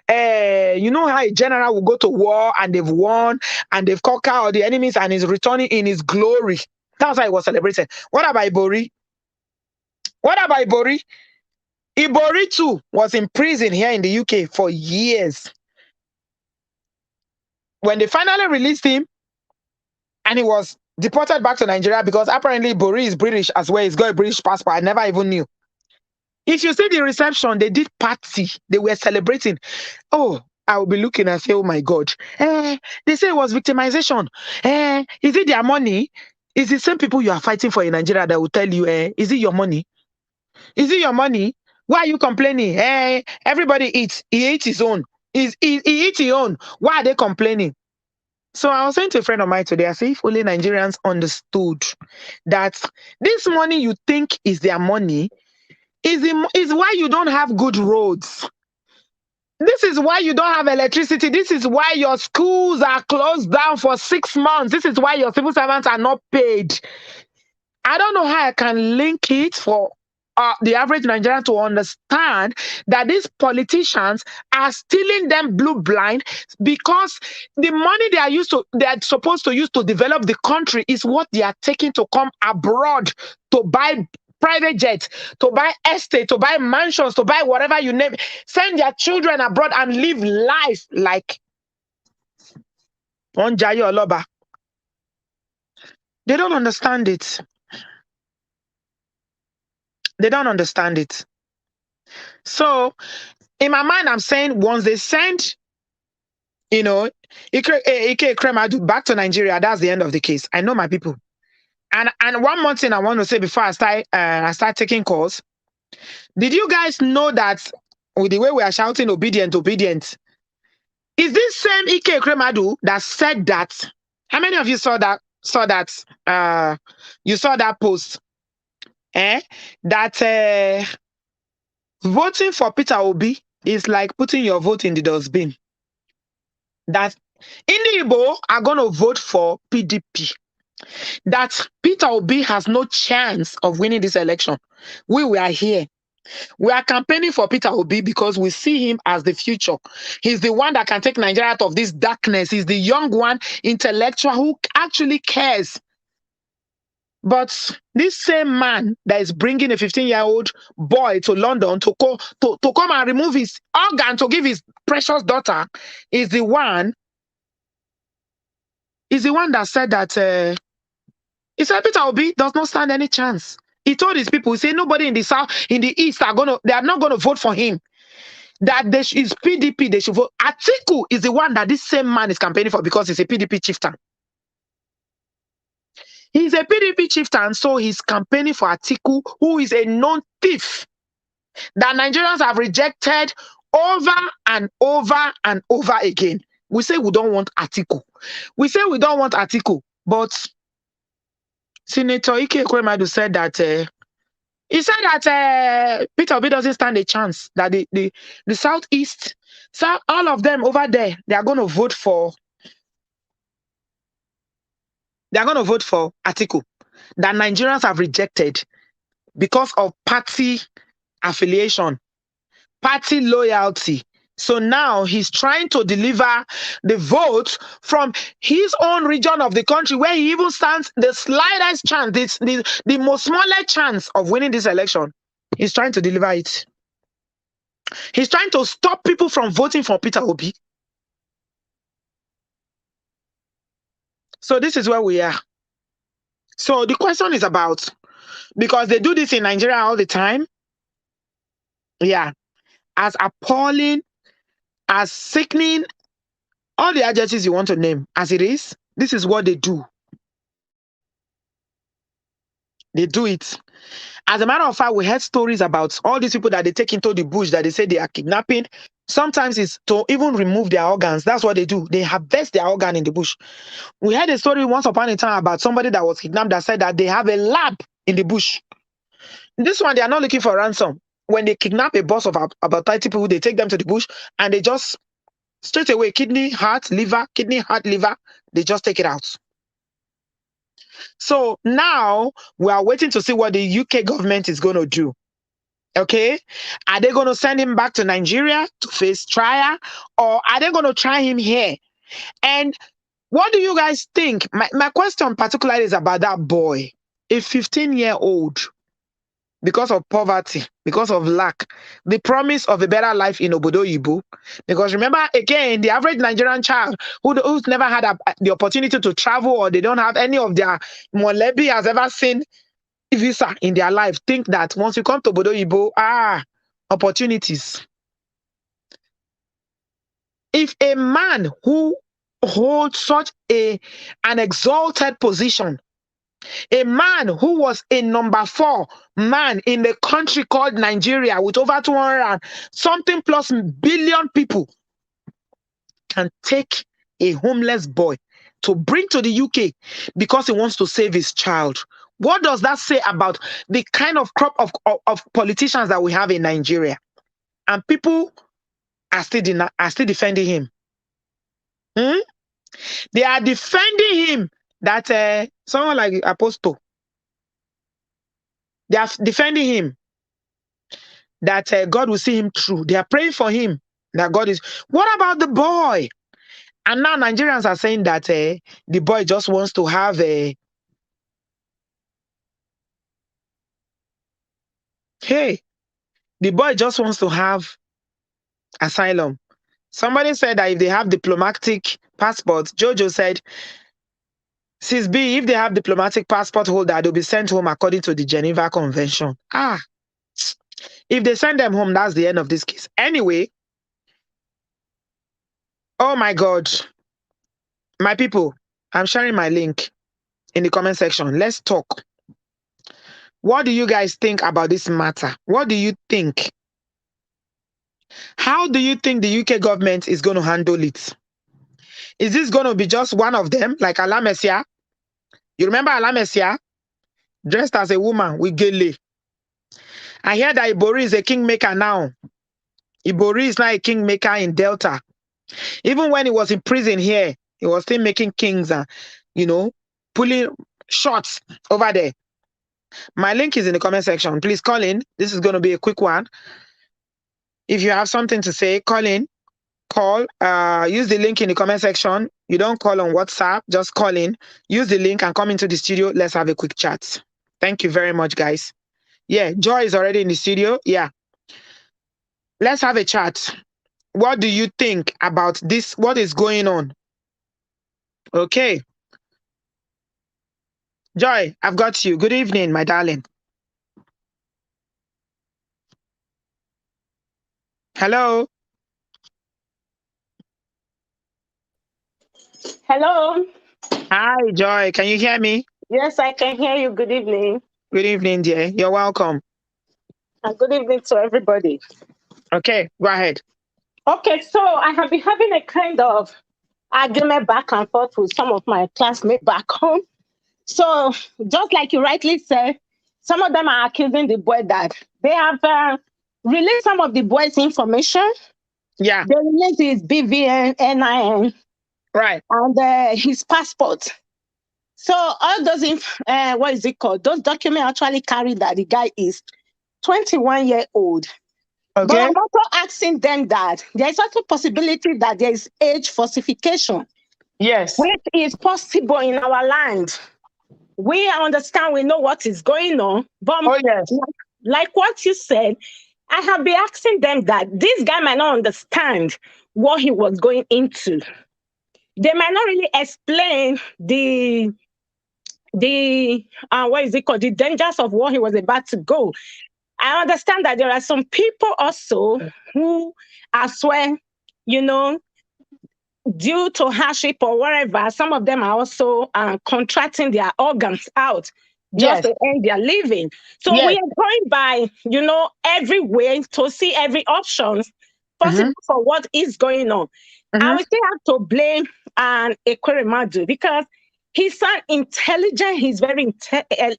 you know how a general will go to war and they've won and they've conquered all the enemies and is returning in his glory. That's why he was celebrated. What about Ibori? What about Ibori? Ibori too was in prison here in the UK for years. When they finally released him and he was deported back to Nigeria because apparently Ibori is British as well. He's got a British passport. I never even knew. If you see the reception, they did party. They were celebrating. Oh, I will be looking and say, oh my God. They say it was victimization. Is it their money? Is the same people you are fighting for in Nigeria that will tell you, is it your money? Is it your money? Why are you complaining? Everybody eats. He eats his own. He eats his own. Why are they complaining? So I was saying to a friend of mine today, I say, if only Nigerians understood that this money you think is their money is why you don't have good roads. This is why you don't have electricity. This is why your schools are closed down for 6 months. This is why your civil servants are not paid. I don't know how I can link it for the average Nigerian to understand that these politicians are stealing them blue blind because the money they are supposed to use to develop the country is what they are taking to come abroad to buy private jets, to buy estate, to buy mansions, to buy whatever you name. Send their children abroad and live life like Onjayo Oloba. They don't understand it. They don't understand it. So, in my mind, I'm saying once they send, Ekweremadu back to Nigeria, that's the end of the case. I know my people. And one more thing I want to say before I start taking calls. Did you guys know that with the way we are shouting obedient, is this same Ekweremadu that said that? How many of you saw that? You saw that post? That voting for Peter Obi is like putting your vote in the dustbin. That Igbo are going to vote for PDP. That Peter Obi has no chance of winning this election. We are here. We are campaigning for Peter Obi because we see him as the future. He's the one that can take Nigeria out of this darkness. He's the young one, intellectual, who actually cares. But this same man that is bringing a 15-year-old boy to London to come and remove his organ to give his precious daughter is the one that said that he said Peter Obi does not stand any chance. He told his people, he said nobody in the south, in the east they are not going to vote for him. That is PDP, they should vote. Atiku is the one that this same man is campaigning for because he's a PDP chieftain. He's a PDP chieftain, so he's campaigning for Atiku, who is a known thief that Nigerians have rejected over and over and over again. We say we don't want Atiku. But Senator Ekweremadu said that he said that Peter Obi doesn't stand a chance. That the southeast, so all of them over there, they are going to vote for. They are going to vote for Atiku that Nigerians have rejected because of party affiliation, party loyalty. So now he's trying to deliver the vote from his own region of the country where he even stands the slightest chance, the most smallest chance of winning this election. He's trying to deliver it. He's trying to stop people from voting for Peter Obi. So this is where we are. So the question is about, because they do this in Nigeria all the time. Yeah. As appalling, as sickening, all the adjectives you want to name as it is, this is what they do. They do it. As a matter of fact, we heard stories about all these people that they take into the bush that they say they are kidnapping. Sometimes it's to even remove their organs. That's what they do. They harvest their organ in the bush. We heard a story once upon a time about somebody that was kidnapped that said that they have a lab in the bush. This one, they are not looking for ransom. When they kidnap a boss of about 30 people, they take them to the bush and they just straight away, kidney, heart, liver, they just take it out. So now we are waiting to see what the UK government is going to do. Okay, are they going to send him back to Nigeria to face trial, or are they going to try him here? And what do you guys think? My question particularly is about that boy, a 15-year-old, because of poverty, because of lack, the promise of a better life in Obodoyibo. Because remember, again, the average Nigerian child who's never had the opportunity to travel, or they don't have any of their molebi has ever seen visa in their life, think that once you come to Obodoyibo, opportunities. If a man who holds such an exalted position, a man who was a number 4 man in the country called Nigeria with over 200 and something plus billion people, can take a homeless boy to bring to the UK because he wants to save his child. What does that say about the kind of crop of politicians that we have in Nigeria? And people are still defending him. They are defending him that someone like Apostle, they are defending him that God will see him through. They are praying for him that God is. What about the boy? And now Nigerians are saying that the boy just wants to have a the boy just wants to have asylum. Somebody said that if they have diplomatic passports, Jojo said, Sis B, if they have diplomatic passport holder, they'll be sent home according to the Geneva Convention. If they send them home, that's the end of this case. Anyway, oh my God. My people, I'm sharing my link in the comment section. Let's talk. What do you guys think about this matter? What do you think? How do you think the UK government is going to handle it? Is this going to be just one of them, like Alamesia? You remember Alamesia? Dressed as a woman with gele. I hear that Ibori is a kingmaker now. Ibori is now a kingmaker in Delta. Even when he was in prison here, he was still making kings and, pulling shots over there. My link is in the comment section. Please call in. This is going to be a quick one. If you have something to say, call in. Call. Use the link in the comment section. You don't call on WhatsApp. Just call in. Use the link and come into the studio. Let's have a quick chat. Thank you very much, guys. Yeah, Joy is already in the studio. Yeah. Let's have a chat. What do you think about this? What is going on? Okay. Joy, I've got you. Good evening, my darling. Hello. Hello. Hi, Joy. Can you hear me? Yes, I can hear you. Good evening. Good evening, dear. You're welcome. And good evening to everybody. Okay, go ahead. Okay, so I have been having a kind of argument back and forth with some of my classmates back home. So, just like you rightly said, some of them are accusing the boy that they have released some of the boy's information. Yeah. They released his BVN, NIN, right, and his passport. So all those, what is it called? Those documents actually carry that the guy is 21-year-old. Okay. But I'm also asking them that there is also possibility that there is age falsification. Yes. Which is possible in our land. We understand, we know what is going on. But yes. like what you said, I have been asking them that this guy might not understand what he was going into. They might not really explain the the what is it called? The dangers of what he was about to go. I understand that there are some people also who, as well, you know, due to hardship or whatever, some of them are also contracting their organs out just Yes. to earn their living. So we Yes. are going by, every way to see every options possible for what is going on. I will still have to blame Ekweremadu because he's so intelligent, he's very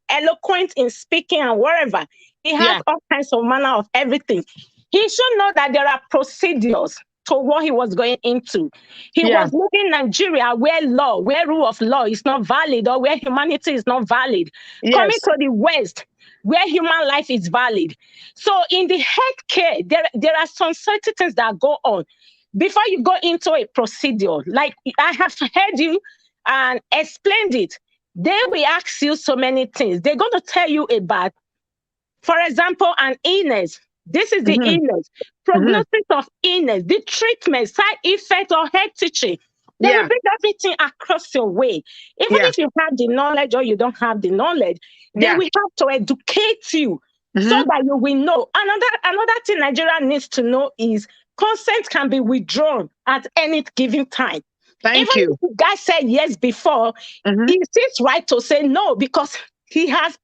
eloquent in speaking and whatever. He has all kinds of manner of everything. He should know that there are procedures to what he was going into. He was living in Nigeria where rule of law is not valid or where humanity is not valid. Coming to the West where human life is valid. So in the healthcare, there are some certain things that go on. Before you go into a procedure, like I have heard you and explained it, they will ask you so many things. They're going to tell you about, for example, an illness. This is the illness, prognosis of illness, the treatment, side effect or health teaching. They will bring everything across your way. Even if you have the knowledge or you don't have the knowledge, they will have to educate you so that you will know. Another thing Nigeria needs to know is consent can be withdrawn at any given time. Even if the guy said yes before, it's his right to say no because he has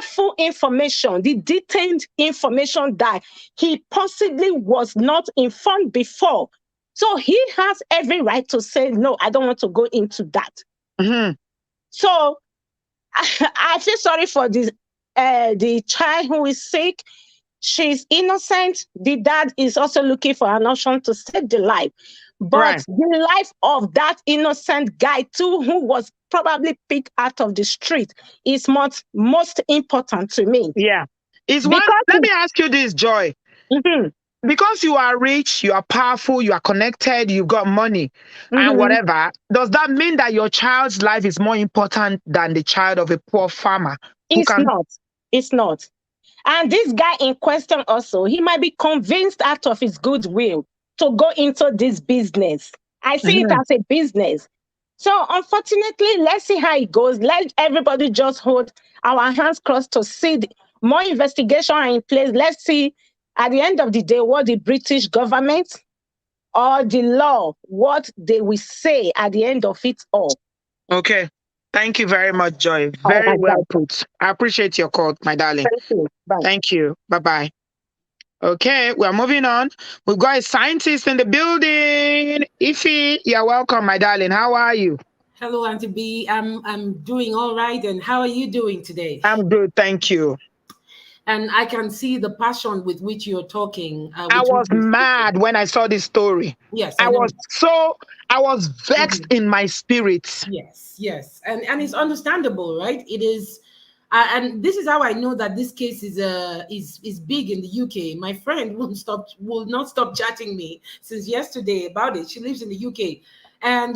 full information, the detailed information that he possibly was not informed before. So he has every right to say, no, I don't want to go into that. So I feel sorry for the child who is sick. She's innocent. The dad is also looking for an option to save the life. But the life of that innocent guy too, who was probably picked out of the street, is most important to me. Yeah. Let me ask you this, Joy. Because you are rich, you are powerful, you are connected, you've got money and whatever, does that mean that your child's life is more important than the child of a poor farmer? It's not. And this guy in question also, he might be convinced out of his goodwill to go into this business. I see it as a business. So unfortunately, let's see how it goes. Let everybody just hold our hands crossed to see more investigation are in place. Let's see at the end of the day what the British government or the law, what they will say at the end of it all. Okay. Thank you very much, Joy. Very well put. I appreciate your call, my darling. Thank you. Bye. Thank you. Bye-bye. Okay, we're moving on. We've got a scientist in the building. Ify, you're welcome, my darling. How are you? Hello, Auntie B. I'm doing all right. And how are you doing today? I'm good, thank you. And I can see the passion with which you're talking. I was mad when I saw this story. Yes, I was vexed in my spirit. Yes, and it's understandable, right? It is, and this is how I know that this case is big in the UK. My friend will not stop chatting me since yesterday about it. She lives in the UK, and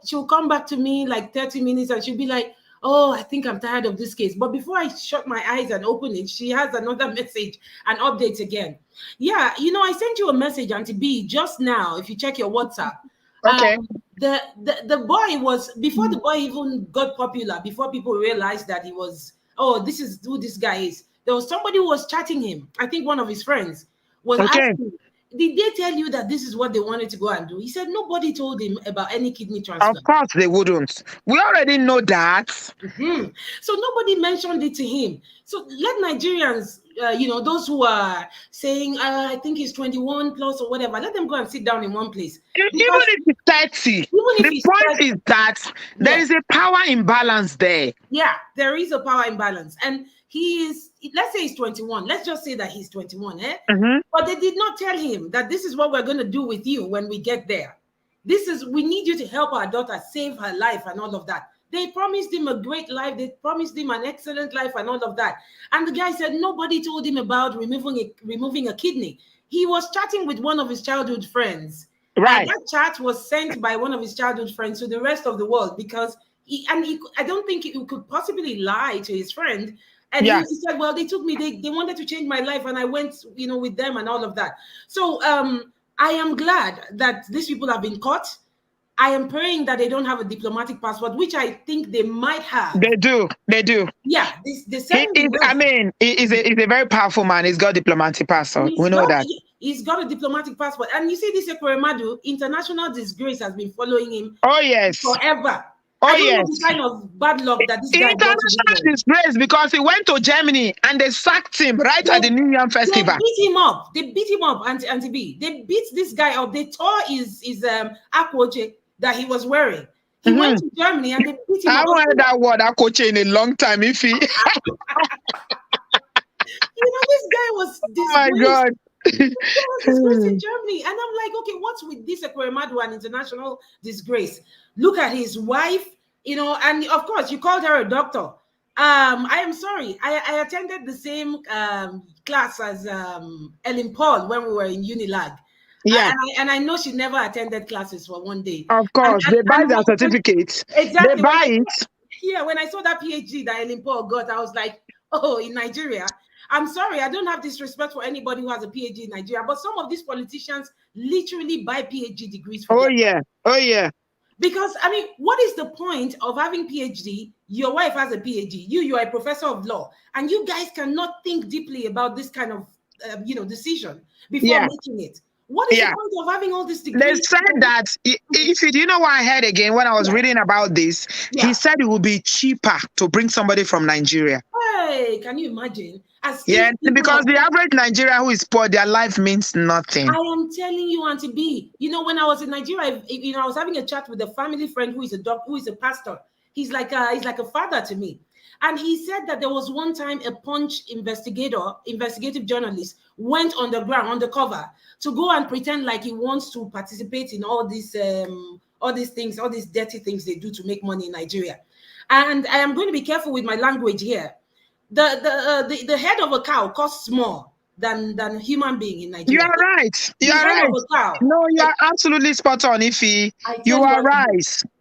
she'll come back to me like 30 minutes, and she'll be like, oh, I think I'm tired of this case. But before I shut my eyes and open it, she has another message and updates again. Yeah, I sent you a message, Auntie B, just now. If you check your WhatsApp, okay. The boy was, before the boy even got popular, before people realized that he was, oh, this is who this guy is. There was somebody who was chatting him. I think one of his friends was asking, did they tell you that this is what they wanted to go and do? He said nobody told him about any kidney transplant. Of course they wouldn't. We already know that. So nobody mentioned it to him. So let Nigerians, those who are saying, I think he's 21 plus or whatever, let them go and sit down in one place. Even if he's 30, the point is that there is a power imbalance there. Yeah, there is a power imbalance. And he is, let's say he's 21. Let's just say that he's 21. But they did not tell him that this is what we're going to do with you when we get there. We need you to help our daughter save her life and all of that. They promised him a great life. They promised him an excellent life and all of that. And the guy said nobody told him about removing a kidney. He was chatting with one of his childhood friends. Right. And that chat was sent by one of his childhood friends to the rest of the world because I don't think he could possibly lie to his friend. And he said, well, they took me, they wanted to change my life and I went, with them and all of that. So I am glad that these people have been caught. I am praying that they don't have a diplomatic passport, which I think they might have. They do. Yeah, they sent He is a very powerful man. He's got diplomatic passport. We know that. He's got a diplomatic passport. And you see, this Ekweremadu, international disgrace has been following him forever. I don't know the kind of bad luck that this guy got. International disgrace because he went to Germany and they sacked him at the New Year Festival. They beat him up, Auntie B. They beat this guy up. They tore his akwoche that he was wearing. He went to Germany and they beat him up. I haven't heard that word akwoche in a long time. If he, this guy was disgraced. Oh my God. He was disgraced in Germany. And I'm like, okay, what's with this Ekweremadu and international disgrace? Look at his wife, and of course, you called her a doctor. I am sorry. I attended the same class as Ellen Paul when we were in Unilag. Yeah. And I know she never attended classes for one day. Of course, they buy their certificates. Exactly. They buy it. Yeah, when I saw that PhD that Ellen Paul got, I was like, oh, in Nigeria. I'm sorry, I don't have disrespect for anybody who has a PhD in Nigeria, but some of these politicians literally buy PhD degrees for them. Oh, yeah. Because, what is the point of having PhD? Your wife has a PhD. You are a professor of law. And you guys cannot think deeply about this kind of, decision before making it. What is the point of having all this degrees? They said that, you know what I heard again when I was reading about this? Yeah. He said it would be cheaper to bring somebody from Nigeria. Hey, can you imagine? Because the average Nigerian who is poor, their life means nothing. I am telling you, Auntie B. When I was in Nigeria, I was having a chat with a family friend who is a pastor. He's like a father to me. And he said that there was one time a Punch investigative journalist, went on the ground, undercover, to go and pretend like he wants to participate in all these things, all these dirty things they do to make money in Nigeria. And I am going to be careful with my language here. The head of a cow costs more than a human being in Nigeria. You are right. You are right. No, you are absolutely spot on, Ify. You are right.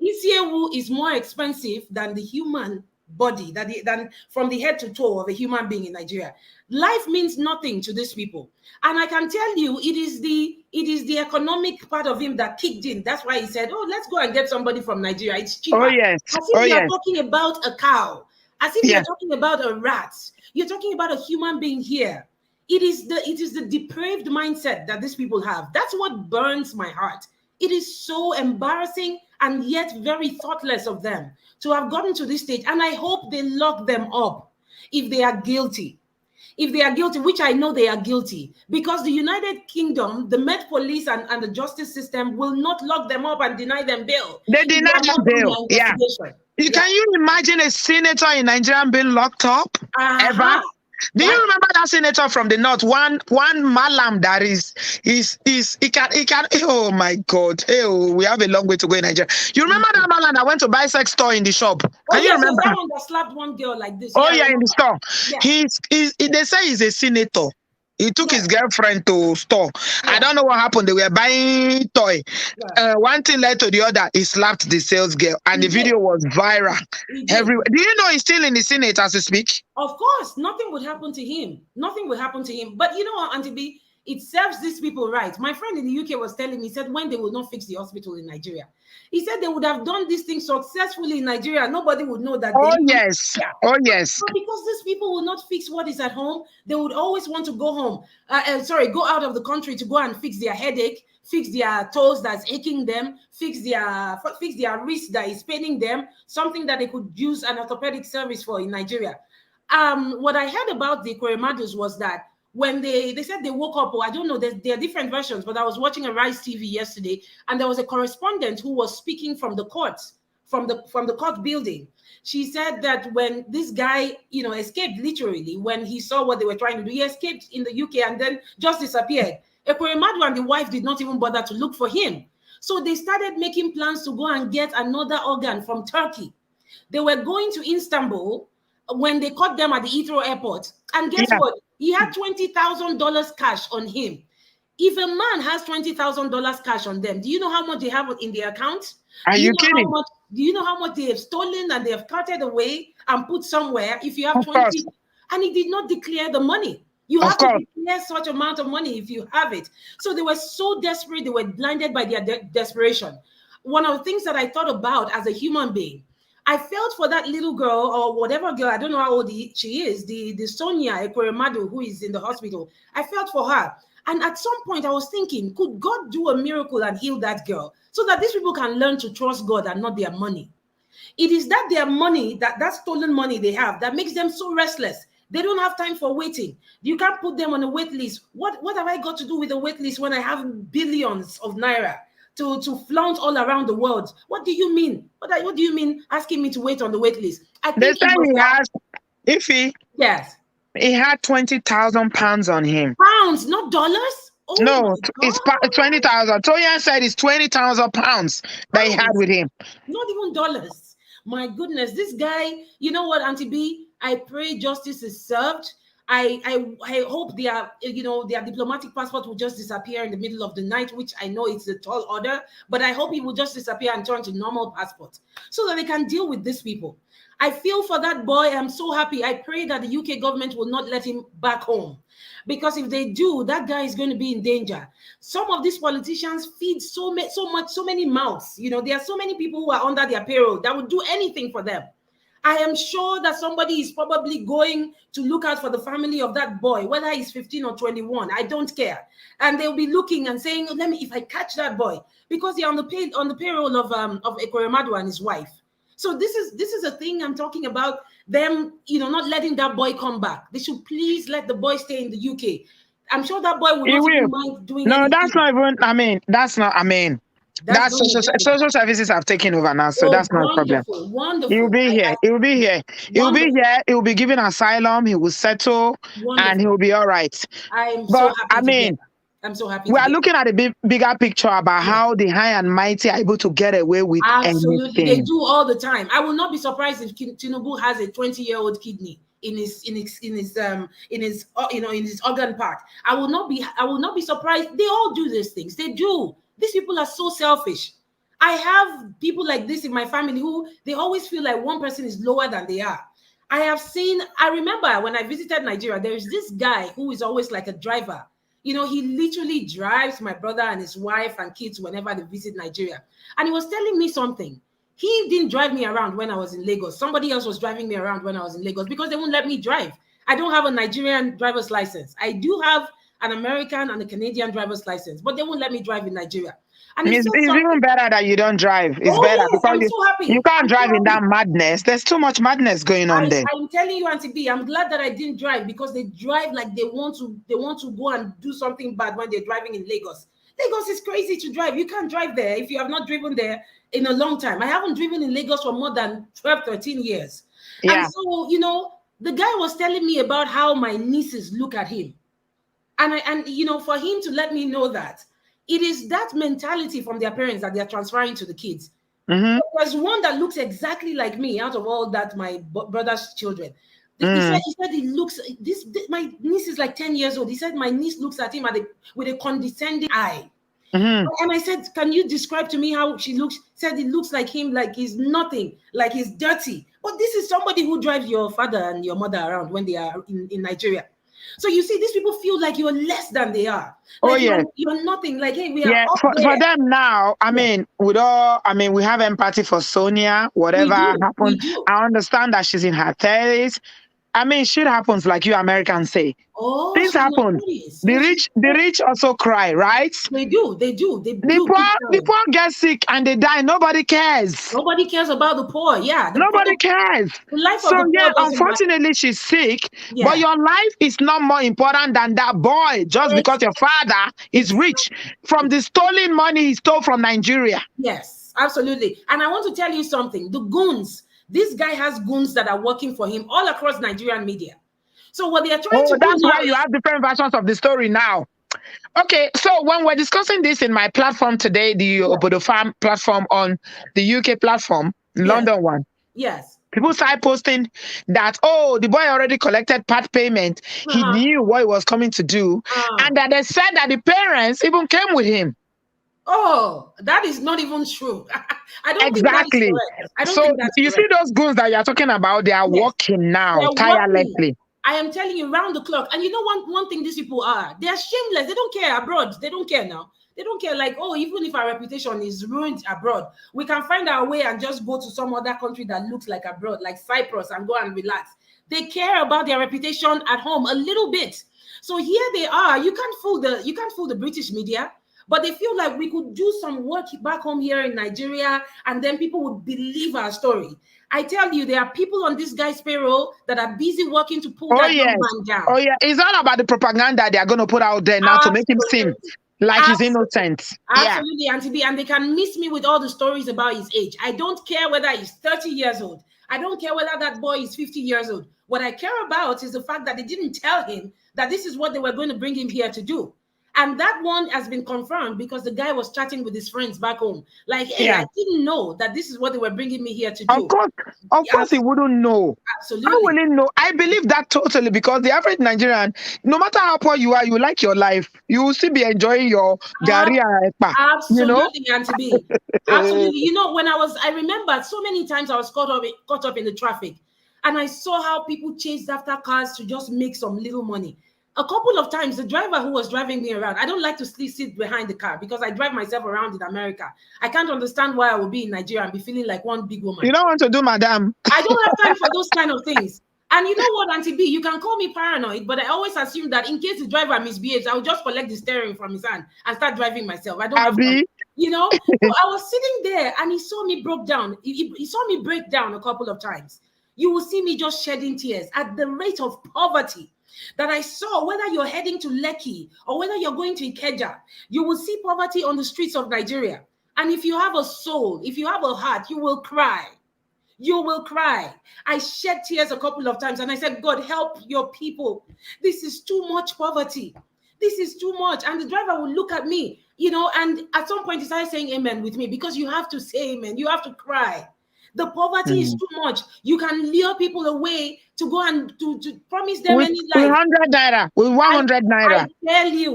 Isiewu is more expensive than the human body, than from the head to toe of a human being in Nigeria. Life means nothing to these people. And I can tell you, it is the economic part of him that kicked in. That's why he said, oh, let's go and get somebody from Nigeria. It's cheaper. Oh, yes. As if you're talking about a cow. As if you're talking about a rat. You're talking about a human being here. It is the depraved mindset that these people have. That's what burns my heart. It is so embarrassing and yet very thoughtless of them to have gotten to this stage. And I hope they lock them up if they are guilty. If they are guilty, which I know they are guilty, because the United Kingdom, the Met Police and the justice system will not lock them up and deny them bail. They deny them bail. Yeah. Can you imagine a senator in Nigeria being locked up ever? Do you remember that senator from the north? One malam that he can. Oh my God! Oh, we have a long way to go in Nigeria. You remember that malam that went to buy sex toy in the shop? Can you remember? That one that slapped one girl like this. Oh yeah, in the store. Yeah. They say he's a senator. He took his girlfriend to store. Yeah. I don't know what happened. They were buying toy. Yeah. One thing led to the other. He slapped the sales girl, and the video was viral everywhere. Do you know he's still in the Senate as we speak? Of course, nothing would happen to him. Nothing would happen to him. But you know what, Auntie B, it serves these people right. My friend in the UK was telling me, he said, when they will not fix the hospital in Nigeria, he said they would have done this thing successfully in Nigeria. Nobody would know that. Oh, yes. Yeah. Oh, yes. But because these people will not fix what is at home, they would always want to go home. Go out of the country to go and fix their headache, fix their toes that's aching them, fix their wrist that is paining them, something that they could use an orthopedic service for in Nigeria. What I heard about the Ekweremadus was that when they said they woke up, or I don't know, there are different versions, but I was watching a Rise TV yesterday, and there was a correspondent who was speaking from the court, from the court building. She said that when this guy, escaped literally, when he saw what they were trying to do, he escaped in the UK and then just disappeared. Ekweremadu and the wife did not even bother to look for him. So they started making plans to go and get another organ from Turkey. They were going to Istanbul when they caught them at the Heathrow airport. And guess what? He had $20,000 cash on him. If a man has $20,000 cash on them, do you know how much they have in their account? Are you kidding? Do you know how much they have stolen and they have carted away and put somewhere? If you have 20, and he did not declare the money. You have to declare such amount of money if you have it. So they were so desperate, they were blinded by their desperation. one of the things that I thought about as a human being, I felt for that little girl or whatever girl, I don't know how old she is, the Sonia Ekweremadu, who is in the hospital. I felt for her. And at some point I was thinking, could God do a miracle and heal that girl so that these people can learn to trust God and not their money? It is that their money, that stolen money they have, that makes them so restless. They don't have time for waiting. You can't put them on a wait list. What have I got to do with a wait list when I have billions of naira to flaunt all around the world? What do you mean? What do you mean asking me to wait on the wait list? I think This time he has, if he had 20,000 pounds on him. Pounds, not dollars? Oh no, it's 20,000. Toya said it's 20,000 pounds that he had with him. Not even dollars. My goodness, this guy, you know what, Auntie B? I pray justice is served. I hope their diplomatic passport will just disappear in the middle of the night, which I know it's a tall order, but I hope it will just disappear and turn to normal passport so that they can deal with these people. I feel for that boy. I'm so happy. I pray that the UK government will not let him back home, because if they do, that guy is going to be in danger. Some of these politicians feed so many mouths. You know, there are so many people who are under their payroll that would do anything for them. I am sure that somebody is probably going to look out for the family of that boy, whether he's 15 or 21. I don't care. And they'll be looking and saying, "Let me, if I catch that boy," because they're on the payroll of Ekweremadu and his wife. So this is a thing I'm talking about. Them, not letting that boy come back. They should please let the boy stay in the UK. I'm sure that boy will not even mind doing anything. No, that's not even. That's social services have taken over now, so that's not a problem. Wonderful. He will be here. He will be here. He will be here. He will be given asylum. He will settle, and he will be all right. I'm so happy. We are looking at a bigger picture about how the high and mighty are able to get away with anything. They do all the time. I will not be surprised if Tinubu has a 20-year-old kidney in his organ part. I will not be surprised. They all do these things. They do. These people are so selfish. I have people like this in my family who they always feel like one person is lower than they are. I remember when I visited Nigeria, there is this guy who is always like a driver. He literally drives my brother and his wife and kids whenever they visit Nigeria. And he was telling me something. He didn't drive me around when I was in Lagos. Somebody else was driving me around when I was in Lagos because they won't let me drive. I don't have a Nigerian driver's license. I do have an American and a Canadian driver's license, but they won't let me drive in Nigeria. And it's even better that you don't drive. It's better because you can't drive in that madness. There's too much madness going on there. I'm telling you, Auntie B, I'm glad that I didn't drive because they drive like they want to go and do something bad when they're driving in Lagos. Lagos is crazy to drive. You can't drive there if you have not driven there in a long time. I haven't driven in Lagos for more than 12, 13 years. Yeah. And so, the guy was telling me about how my nieces look at him. And for him to let me know that it is that mentality from their parents that they're transferring to the kids. Mm-hmm. There's one that looks exactly like me out of all that, my brother's children. He said he looks, my niece is like 10 years old. He said my niece looks at him with a condescending eye. Mm-hmm. And I said, can you describe to me how she looks? He said it looks like him, like he's nothing, like he's dirty. But this is somebody who drives your father and your mother around when they are in Nigeria. So you see, these people feel like you're less than they are. Like you're nothing. Like, hey, we are up there. For them now, we have empathy for Sonia. Whatever happens, I understand that she's in her 30s. Shit happens, like you Americans say. Things happen. The rich also cry, right? They do. The poor get sick and they die. Nobody cares. Nobody cares about the poor. Yeah. Nobody cares. Unfortunately, she's sick. Yeah. But your life is not more important than that boy just because your father is rich from the stolen money he stole from Nigeria. Yes, absolutely. And I want to tell you something. The goons. This guy has goons that are working for him all across Nigerian media. So what they are trying to do that's why you have different versions of the story now. Okay, so when we're discussing this in my platform today, the Obodo Farm platform on the UK platform, London one. Yes. People started posting that, the boy already collected part payment. He knew what he was coming to do. And that they said that the parents even came with him. Oh, that is not even true. I don't think that's correct. I don't think that's you correct. See those goons that you're talking about, they are working now tirelessly. I am telling you, round the clock. And you know one thing these people are? They are shameless. They don't care abroad. They don't care now. They don't care. Like, oh, even if our reputation is ruined abroad, we can find our way and just go to some other country that looks like abroad, like Cyprus, and go and relax. They care about their reputation at home a little bit. So here they are. You can't fool the British media, but they feel like we could do some work back home here in Nigeria, and then people would believe our story. I tell you, there are people on this guy's payroll that are busy working to pull that young man down. Oh yeah, it's all about the propaganda they are going to put out there now to make him seem like he's innocent. Absolutely, Auntie B, and they can miss me with all the stories about his age. I don't care whether he's 30 years old. I don't care whether that boy is 50 years old. What I care about is the fact that they didn't tell him that this is what they were going to bring him here to do. And that one has been confirmed because the guy was chatting with his friends back home. Like, hey, I didn't know that this is what they were bringing me here to do. Of course, he wouldn't know. Absolutely. How will he know? I believe that totally, because the average Nigerian, no matter how poor you are, you like your life. You will still be enjoying your career. Absolutely, you know? Auntie B. Absolutely. You know, I remember so many times I was caught up in the traffic, and I saw how people chased after cars to just make some little money. A couple of times, the driver who was driving me around, I don't like to sit behind the car because I drive myself around in America. I can't understand why I will be in Nigeria and be feeling like one big woman. You don't want to do madam. I don't have time for those kind of things. And you know what, Auntie B, you can call me paranoid, but I always assume that in case the driver misbehaves, I will just collect the steering from his hand and start driving myself. I don't have time, you know? So I was sitting there and he saw me broke down. He saw me break down a couple of times. You will see me just shedding tears at the rate of poverty that I saw. Whether you're heading to Lekki or whether you're going to Ikeja, you will see poverty on the streets of Nigeria. And if you have a soul, if you have a heart, you will cry. You will cry. I shed tears a couple of times and I said, God, help your people. This is too much poverty. This is too much. And the driver would look at me, you know, and at some point he started saying amen with me, because you have to say amen. You have to cry. The poverty is too much. You can lure people away to go and to promise them any life. 100 naira, with 100 naira.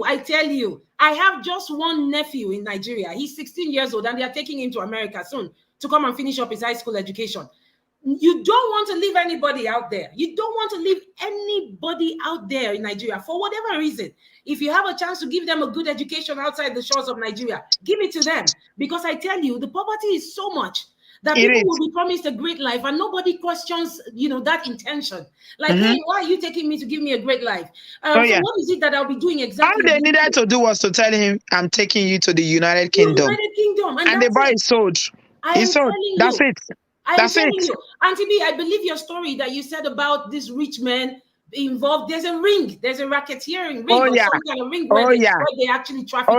I tell you, I have just one nephew in Nigeria. He's 16 years old and they are taking him to America soon to come and finish up his high school education. You don't want to leave anybody out there. You don't want to leave anybody out there in Nigeria for whatever reason. If you have a chance to give them a good education outside the shores of Nigeria, give it to them. Because I tell you, the poverty is so much that people will be promised a great life and nobody questions, you know, that intention. Like, hey, why are you taking me to give me a great life? So what is it that I'll be doing exactly? All they needed to do was to tell him, I'm taking you to the United Kingdom. And the boy is sold. He's sold. That's it. That's it. Auntie B, I believe your story that you said about this rich man involved. There's a ring. There's a racketeering ring. Some kind of ring where they actually traffic.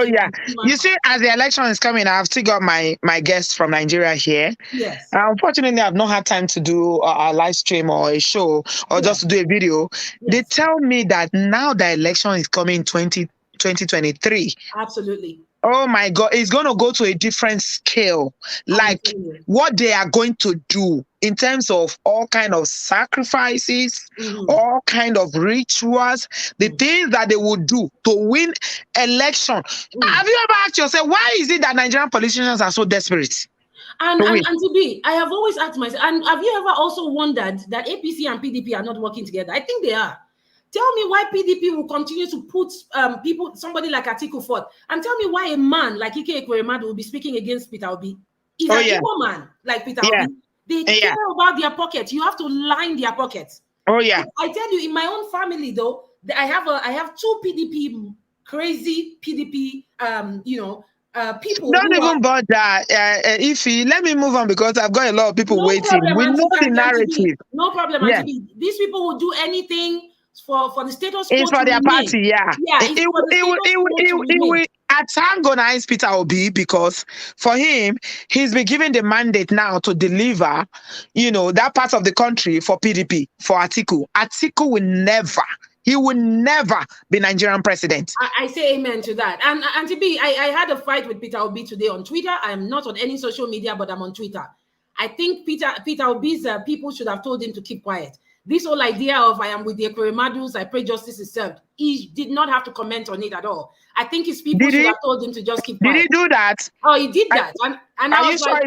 You see, as the election is coming, I've still got my guests from Nigeria here. Yes. Unfortunately, I've not had time to do a live stream or a show or just to do a video. Yes. They tell me that now the election is coming 2023. Absolutely. Oh my God, it's going to go to a different scale. Like what they are going to do in terms of all kind of sacrifices, all kind of rituals, the things that they would do to win election. Have you ever asked yourself, why is it that Nigerian politicians are so desperate? And to be, I have always asked myself, and have you ever also wondered that APC and PDP are not working together? I think they are. Tell me why PDP will continue to put somebody like Atiku forth, and tell me why a man like Ekweremadu will be speaking against Peter Obi. He's an evil man like Peter Obi. They care about their pockets. You have to line their pockets. Oh yeah. I tell you, in my own family though, I have two PDP crazy PDP people. Don't even bother. Ify, let me move on because I've got a lot of people waiting. We know the narrative. No problem. These people will do anything for the status quo. It's for their party, It will antagonize Peter Obi because for him, he's been given the mandate now to deliver, that part of the country for PDP, for Atiku. Atiku will never be Nigerian president. I say amen to that. And Auntie B, I had a fight with Peter Obi today on Twitter. I am not on any social media, but I'm on Twitter. I think Peter Obi's people should have told him to keep quiet. This whole idea of I am with the Ekweremadus, I pray justice is served. He did not have to comment on it at all. I think his people should have told him to just keep quiet. Did he do that? Oh, he did that. And are you sure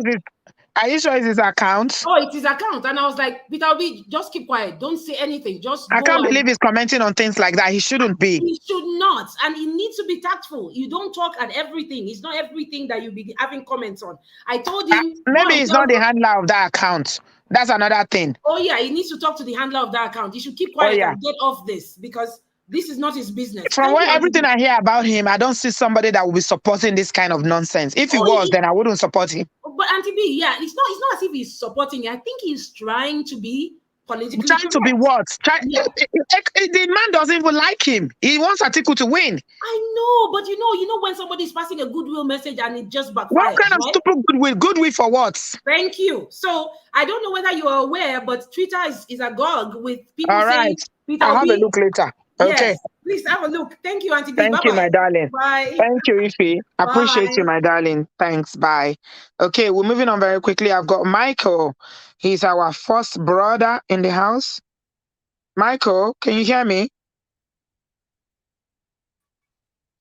Are you sure it's his account? Oh, it's his account. And I was like, Peter Obi, just keep quiet. Don't say anything. Just I go can't and believe he's commenting on things like that. He shouldn't be. he should not. And he needs to be tactful. You don't talk at everything. It's not everything that you be having comments on. I told him. Maybe he's not the handler of that account. That's another thing. Oh, yeah. He needs to talk to the handler of that account. He should keep quiet and get off this because this is not his business. From everything I hear about him, I don't see somebody that will be supporting this kind of nonsense. If he was, then I wouldn't support him. But Auntie B, yeah, it's not as if he's supporting it. I think he's trying to be politically trying correct. to be what? The man doesn't even like him. He wants Atiku to win. I know, but you know when somebody's passing a goodwill message and it just backfires. What kind of stupid goodwill? Goodwill for what? Thank you. So I don't know whether you are aware, but Twitter is agog with people saying Peter I'll have Obi. a look later. Okay. Yes, please have a look. Thank you, Auntie B. Thank you, my darling. Bye. Thank you, Ify. Appreciate you, my darling. Thanks. Bye. Okay, we're moving on very quickly. I've got Michael. He's our first brother in the house. Michael, can you hear me?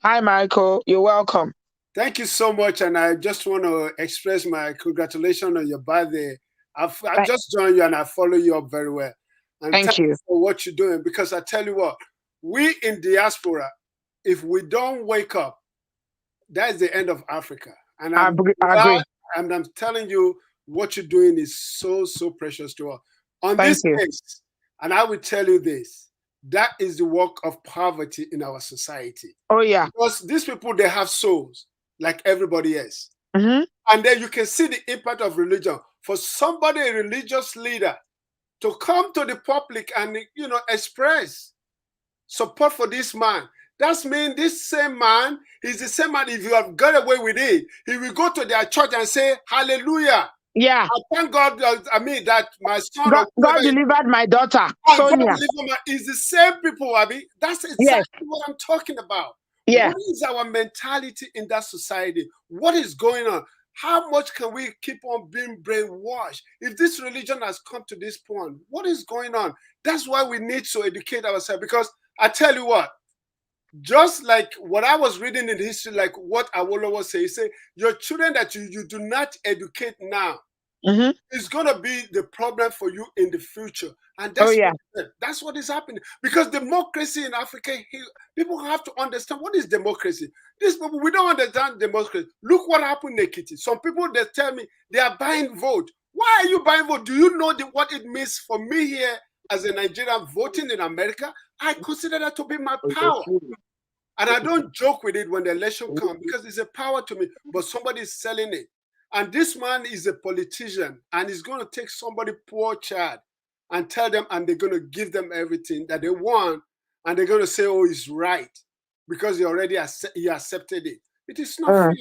Hi, Michael. You're welcome. Thank you so much. And I just want to express my congratulations on your birthday. I've just joined you and I follow you up very well. And thank you for what you're doing, because I tell you what, we in diaspora, if we don't wake up, that's the end of Africa. And I agree. And I'm telling you, what you're doing is so precious to us. On this case, and I will tell you this, that is the work of poverty in our society. Oh, yeah. Because these people, they have souls like everybody else. Mm-hmm. And then you can see the impact of religion. For somebody, a religious leader, to come to the public and, express support for this man. That means this same man is the same man, if you have got away with it, he will go to their church and say, hallelujah. Yeah. I thank God, that my son... God delivered my daughter, Sonia. It's the same people, Abby. That's exactly what I'm talking about. Yeah. What is our mentality in that society? What is going on? How much can we keep on being brainwashed? If this religion has come to this point, what is going on? That's why we need to educate ourselves. Because I tell you what, just like what I was reading in history, like what Awolowo said, he said, your children that you do not educate now, is going to be the problem for you in the future. And that's what is happening. Because democracy in Africa, people have to understand what is democracy. These people, we don't understand democracy. Look what happened in Ekiti. Some people, they tell me they are buying vote. Why are you buying vote? Do you know what it means for me here as a Nigerian voting in America? I consider that to be my power. And I don't joke with it when the election comes because it's a power to me, but somebody is selling it. And this man is a politician and he's going to take somebody poor child and tell them, and they're going to give them everything that they want. And they're going to say, oh, he's right because he already accepted it. It is not fair.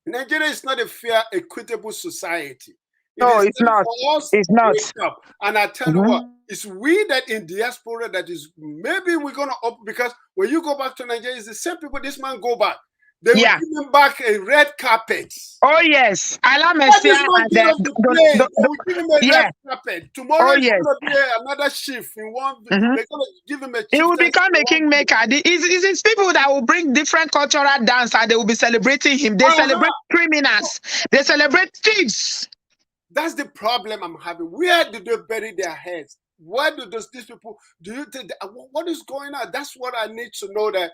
Nigeria is not a fair, equitable society. No, it's not. It's not. And I tell you what, it's we that in diaspora that is, maybe we're going to open, because when you go back to Nigeria, it's the same people this man go back. They will give him back a red carpet. Oh, yes. Allah Messia. They will give him a red carpet. Tomorrow, he's going to be another chief in one. They're going to give him a chief. He will become a kingmaker. It's people that will bring different cultural dance and they will be celebrating him. They celebrate criminals. They celebrate thieves. That's the problem I'm having. Where do they bury their heads? Where do these people, do you think, what is going on? That's what I need to know. That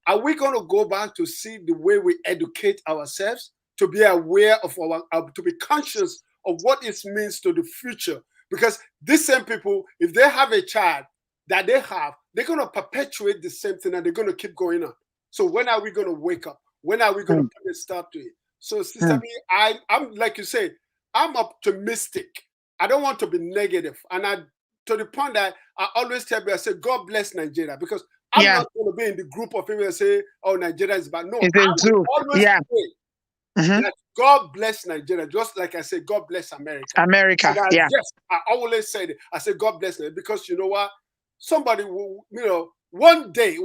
are we going to go back to see the way we educate ourselves, to be aware of to be conscious of what it means to the future? Because these same people, if they have a child that they're going to perpetuate the same thing and they're going to keep going on. So when are we going to wake up? When are we going to put a stop to it? So, Sister B, I'm like you say, I'm optimistic. I don't want to be negative. And to the point that I always tell people, I say, God bless Nigeria, because I'm not going to be in the group of people that say, oh, Nigeria is bad. No, I always say that God bless Nigeria. Just like I say, God bless America. Yes, I always say it. I say, God bless Nigeria, because you know what? Somebody will, one day.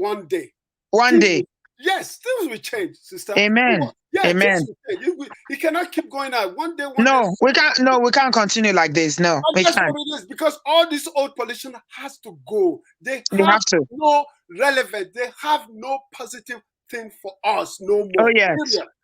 Yes, things will change, sister. Amen. Amen. You cannot keep going out. One day. We can't. No, we can't continue like this. No, we can't. What it is, because all these old politicians has to go. They have to. No relevant. They have no positive thing for us no more. Oh yes.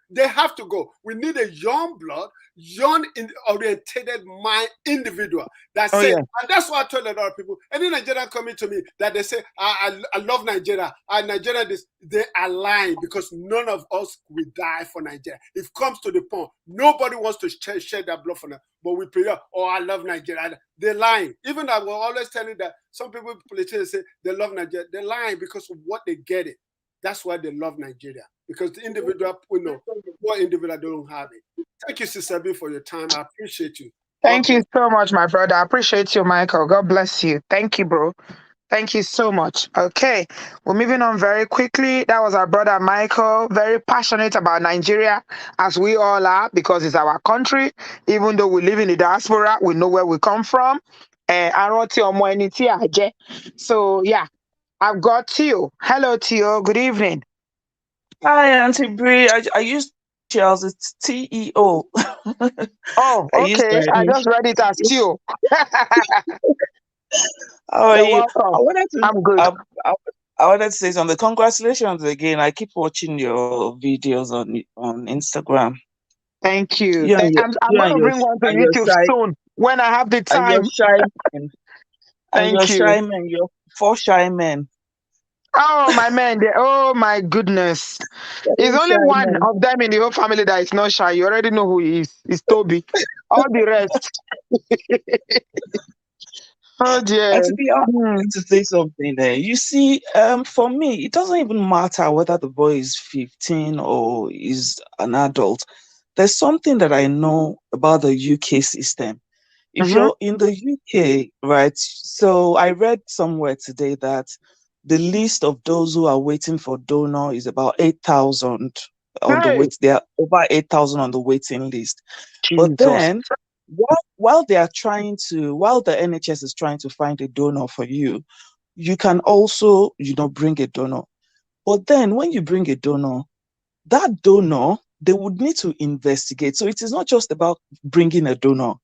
They have to go. We need a young blood, young orientated mind individual that say, yeah. and that's why I told a lot of people, any Nigerian coming to me that they say, I love Nigeria, Nigeria this, they are lying, because none of us will die for Nigeria. If it comes to the point, nobody wants to share their blood for them, but we pray, oh, I love Nigeria. They're lying. Even I will always tell you that some people, politicians say they love Nigeria. They're lying because of what they get it. That's why they love Nigeria, because the individual, what individual don't have it. Thank you, Sister B, for your time. I appreciate you. Thank you so much, my brother. I appreciate you, Michael. God bless you. Thank you, bro. Thank you so much. Okay, we're moving on very quickly. That was our brother Michael, very passionate about Nigeria, as we all are, because it's our country. Even though we live in the diaspora, we know where we come from. So yeah, I've got Tio. Hello, Tio. Good evening. Hi, Auntie Bree. I used Charles. It's TEO. Oh, okay. I just read it as Tio. How are You're you? welcome. I'm good. I wanted to say something. Congratulations again. I keep watching your videos on Instagram. Thank you. I'm going to bring one to YouTube soon when I have the time. And you're shy men. You're 4 shy men. Oh, my man. Oh, my goodness. There's only one of them in the whole family that is not shy. You already know who he is. It's Toby. All the rest. Oh, dear. To be honest, to say something there. You see, for me, it doesn't even matter whether the boy is 15 or is an adult. There's something that I know about the UK system. If you're in the UK, right, so I read somewhere today that the list of those who are waiting for donor is about 8,000 on the wait. There are over 8,000 on the waiting list. Jesus. But then, while the NHS is trying to find a donor for you, you can also, bring a donor. But then when you bring a donor, that donor, they would need to investigate. So it is not just about bringing a donor.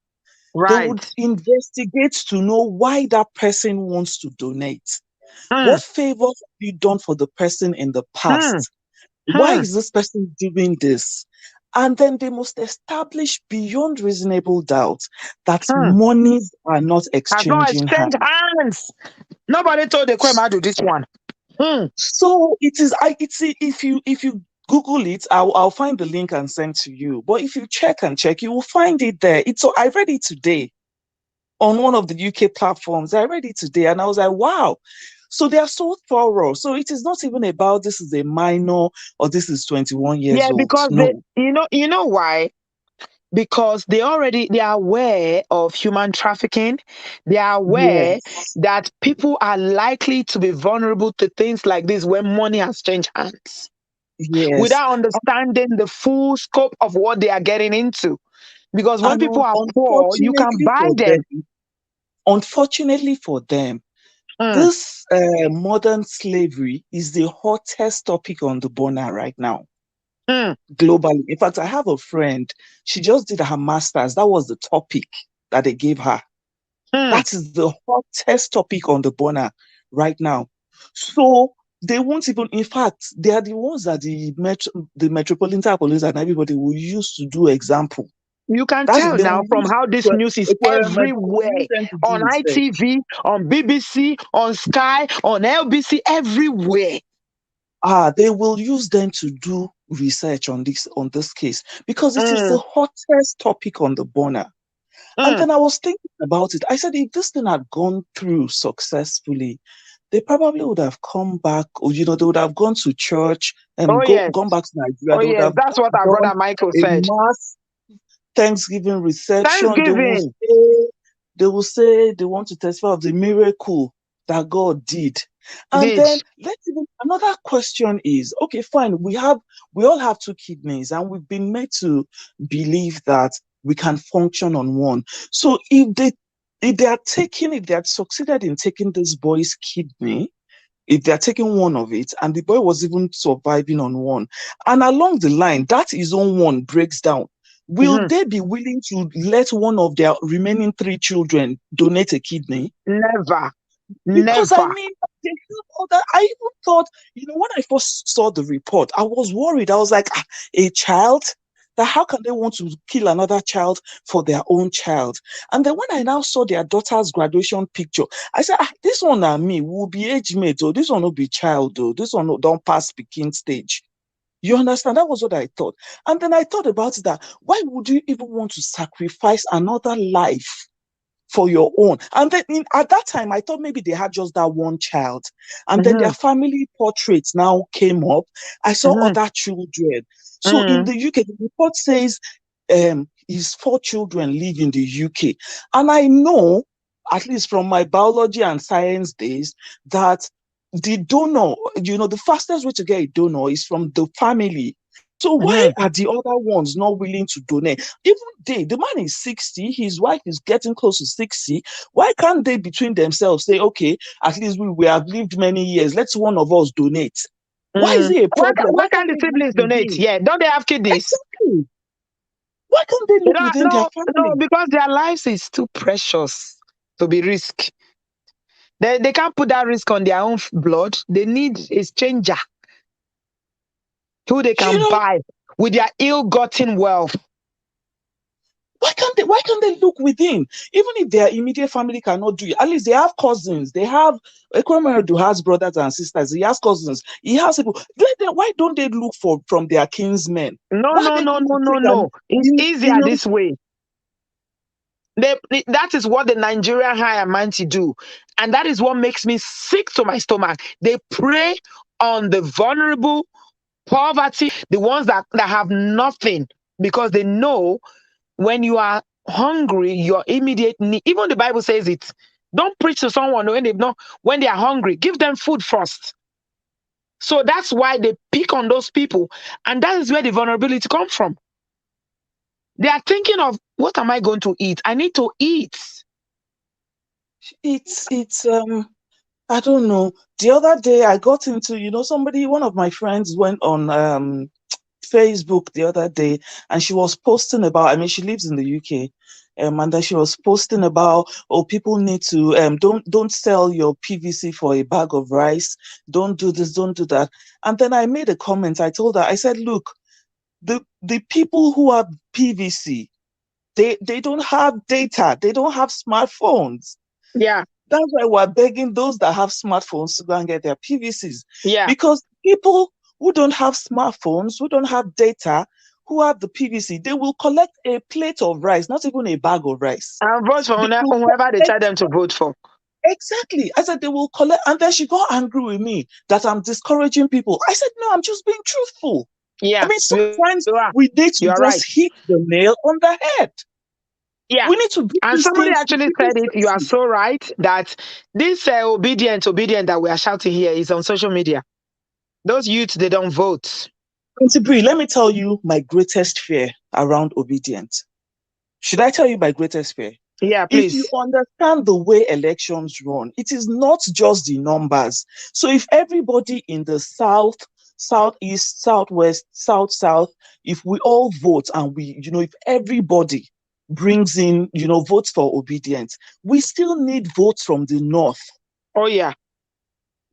Right. They would investigate to know why that person wants to donate. What favor have you done for the person in the past? Why is this person doing this? And then they must establish beyond reasonable doubt that monies are not exchanging hands. Nobody told Ekweremadu this one. So it is. If you Google it, I'll find the link and send to you. But if you check, you will find it there. I read it today on one of the UK platforms. I read it today, and I was like, wow. So they are so thorough. So it is not even about this is a minor or this is 21 years old. Because no. you know why? Because they are aware of human trafficking. They are aware that people are likely to be vulnerable to things like this when money has changed hands. Yes. Without understanding the full scope of what they are getting into. Because when people are poor, you can buy them. Unfortunately for them, this modern slavery is the hottest topic on the burner right now. Globally. In fact, I have a friend, she just did her master's. That was the topic that they gave her. That is the hottest topic on the burner right now. So they won't even, in fact, they are the ones that the Metropolitan Police and everybody will use to do example. You can tell now from how this news is everywhere. On ITV, on BBC, on Sky, on LBC, everywhere. They will use them to do research on this case because it is the hottest topic on the burner. And then I was thinking about it. I said, if this thing had gone through successfully, they probably would have come back, or they would have gone to church and gone back to Nigeria. That's what our brother Michael said. Mass Thanksgiving reception. They will say they want to testify of the miracle that God did. And then another question is, okay, fine, we all have 2 kidneys, and we've been made to believe that we can function on one. So if they had succeeded in taking this boy's kidney, if they're taking one of it, and the boy was even surviving on one, and along the line, that his own one breaks down, will they be willing to let one of their remaining 3 children donate a kidney? Never. Because I Never. mean, they have all that. I even thought, when I first saw the report, I was worried. I was like, a child? That how can they want to kill another child for their own child? And then when I now saw their daughter's graduation picture, I said, this one and me will be age mate, or this one will be child, or this one don't pass speaking stage. You understand? That was what I thought. And then I thought about it, that why would you even want to sacrifice another life for your own? And then at that time, I thought maybe they had just that one child. And then their family portraits now came up. I saw other children. So in the UK, the report says his 4 children live in the UK. And I know, at least from my biology and science days, that the donor, the fastest way to get a donor is from the family. So why are the other ones not willing to donate? Even the man is 60, his wife is getting close to 60. Why can't they between themselves say, okay, at least we have lived many years, let's one of us donate? Why is it a problem? Why can't the siblings donate? Yeah, don't they have kidneys? Exactly. Why can't they look within their family? No, because their lives is too precious to be risked. They can't put that risk on their own blood. They need a stranger who they can buy with their ill-gotten wealth. Why can't they look within? Even if their immediate family cannot do it, at least they have cousins. They have Ekweremadu has brothers and sisters. He has cousins. He has people. Why don't they look from their kinsmen? No. It's easier this way. That is what the Nigerian higher mighty do. And that is what makes me sick to my stomach. They prey on the vulnerable, poverty, the ones that have nothing, because they know when you are hungry, your immediate need, even the Bible says it. Don't preach to someone when they are hungry. Give them food first. So that's why they pick on those people. And that is where the vulnerability comes from. They are thinking of, what am I going to eat? I need to eat. It's I don't know. The other day I got into, one of my friends went on Facebook the other day, and she was posting about, she lives in the UK, and then she was posting about, people need to don't sell your PVC for a bag of rice, don't do this, don't do that. And then I made a comment. I told her, I said, look, the people who have PVC, they don't have data, they don't have smartphones. Yeah. That's why we're begging those that have smartphones to go and get their PVCs. Yeah. Because people who don't have smartphones, who don't have data, who have the PVC, they will collect a plate of rice, not even a bag of rice. And vote for whoever they tell them to vote for. Exactly. I said they will collect, and then she got angry with me that I'm discouraging people. I said, no, I'm just being truthful. Yeah. Sometimes we need to just hit the nail on the head. Yeah. We need to do and somebody actually said it. You are so right that this obedient that we are shouting here is on social media. Those youths, they don't vote. Auntie Brie, let me tell you my greatest fear around obedient. Should I tell you my greatest fear? Yeah, please. If you understand the way elections run, it is not just the numbers. So if everybody in the south, southeast, southwest, south, if we all vote and if everybody brings in, votes for obedience, we still need votes from the north. Oh, yeah.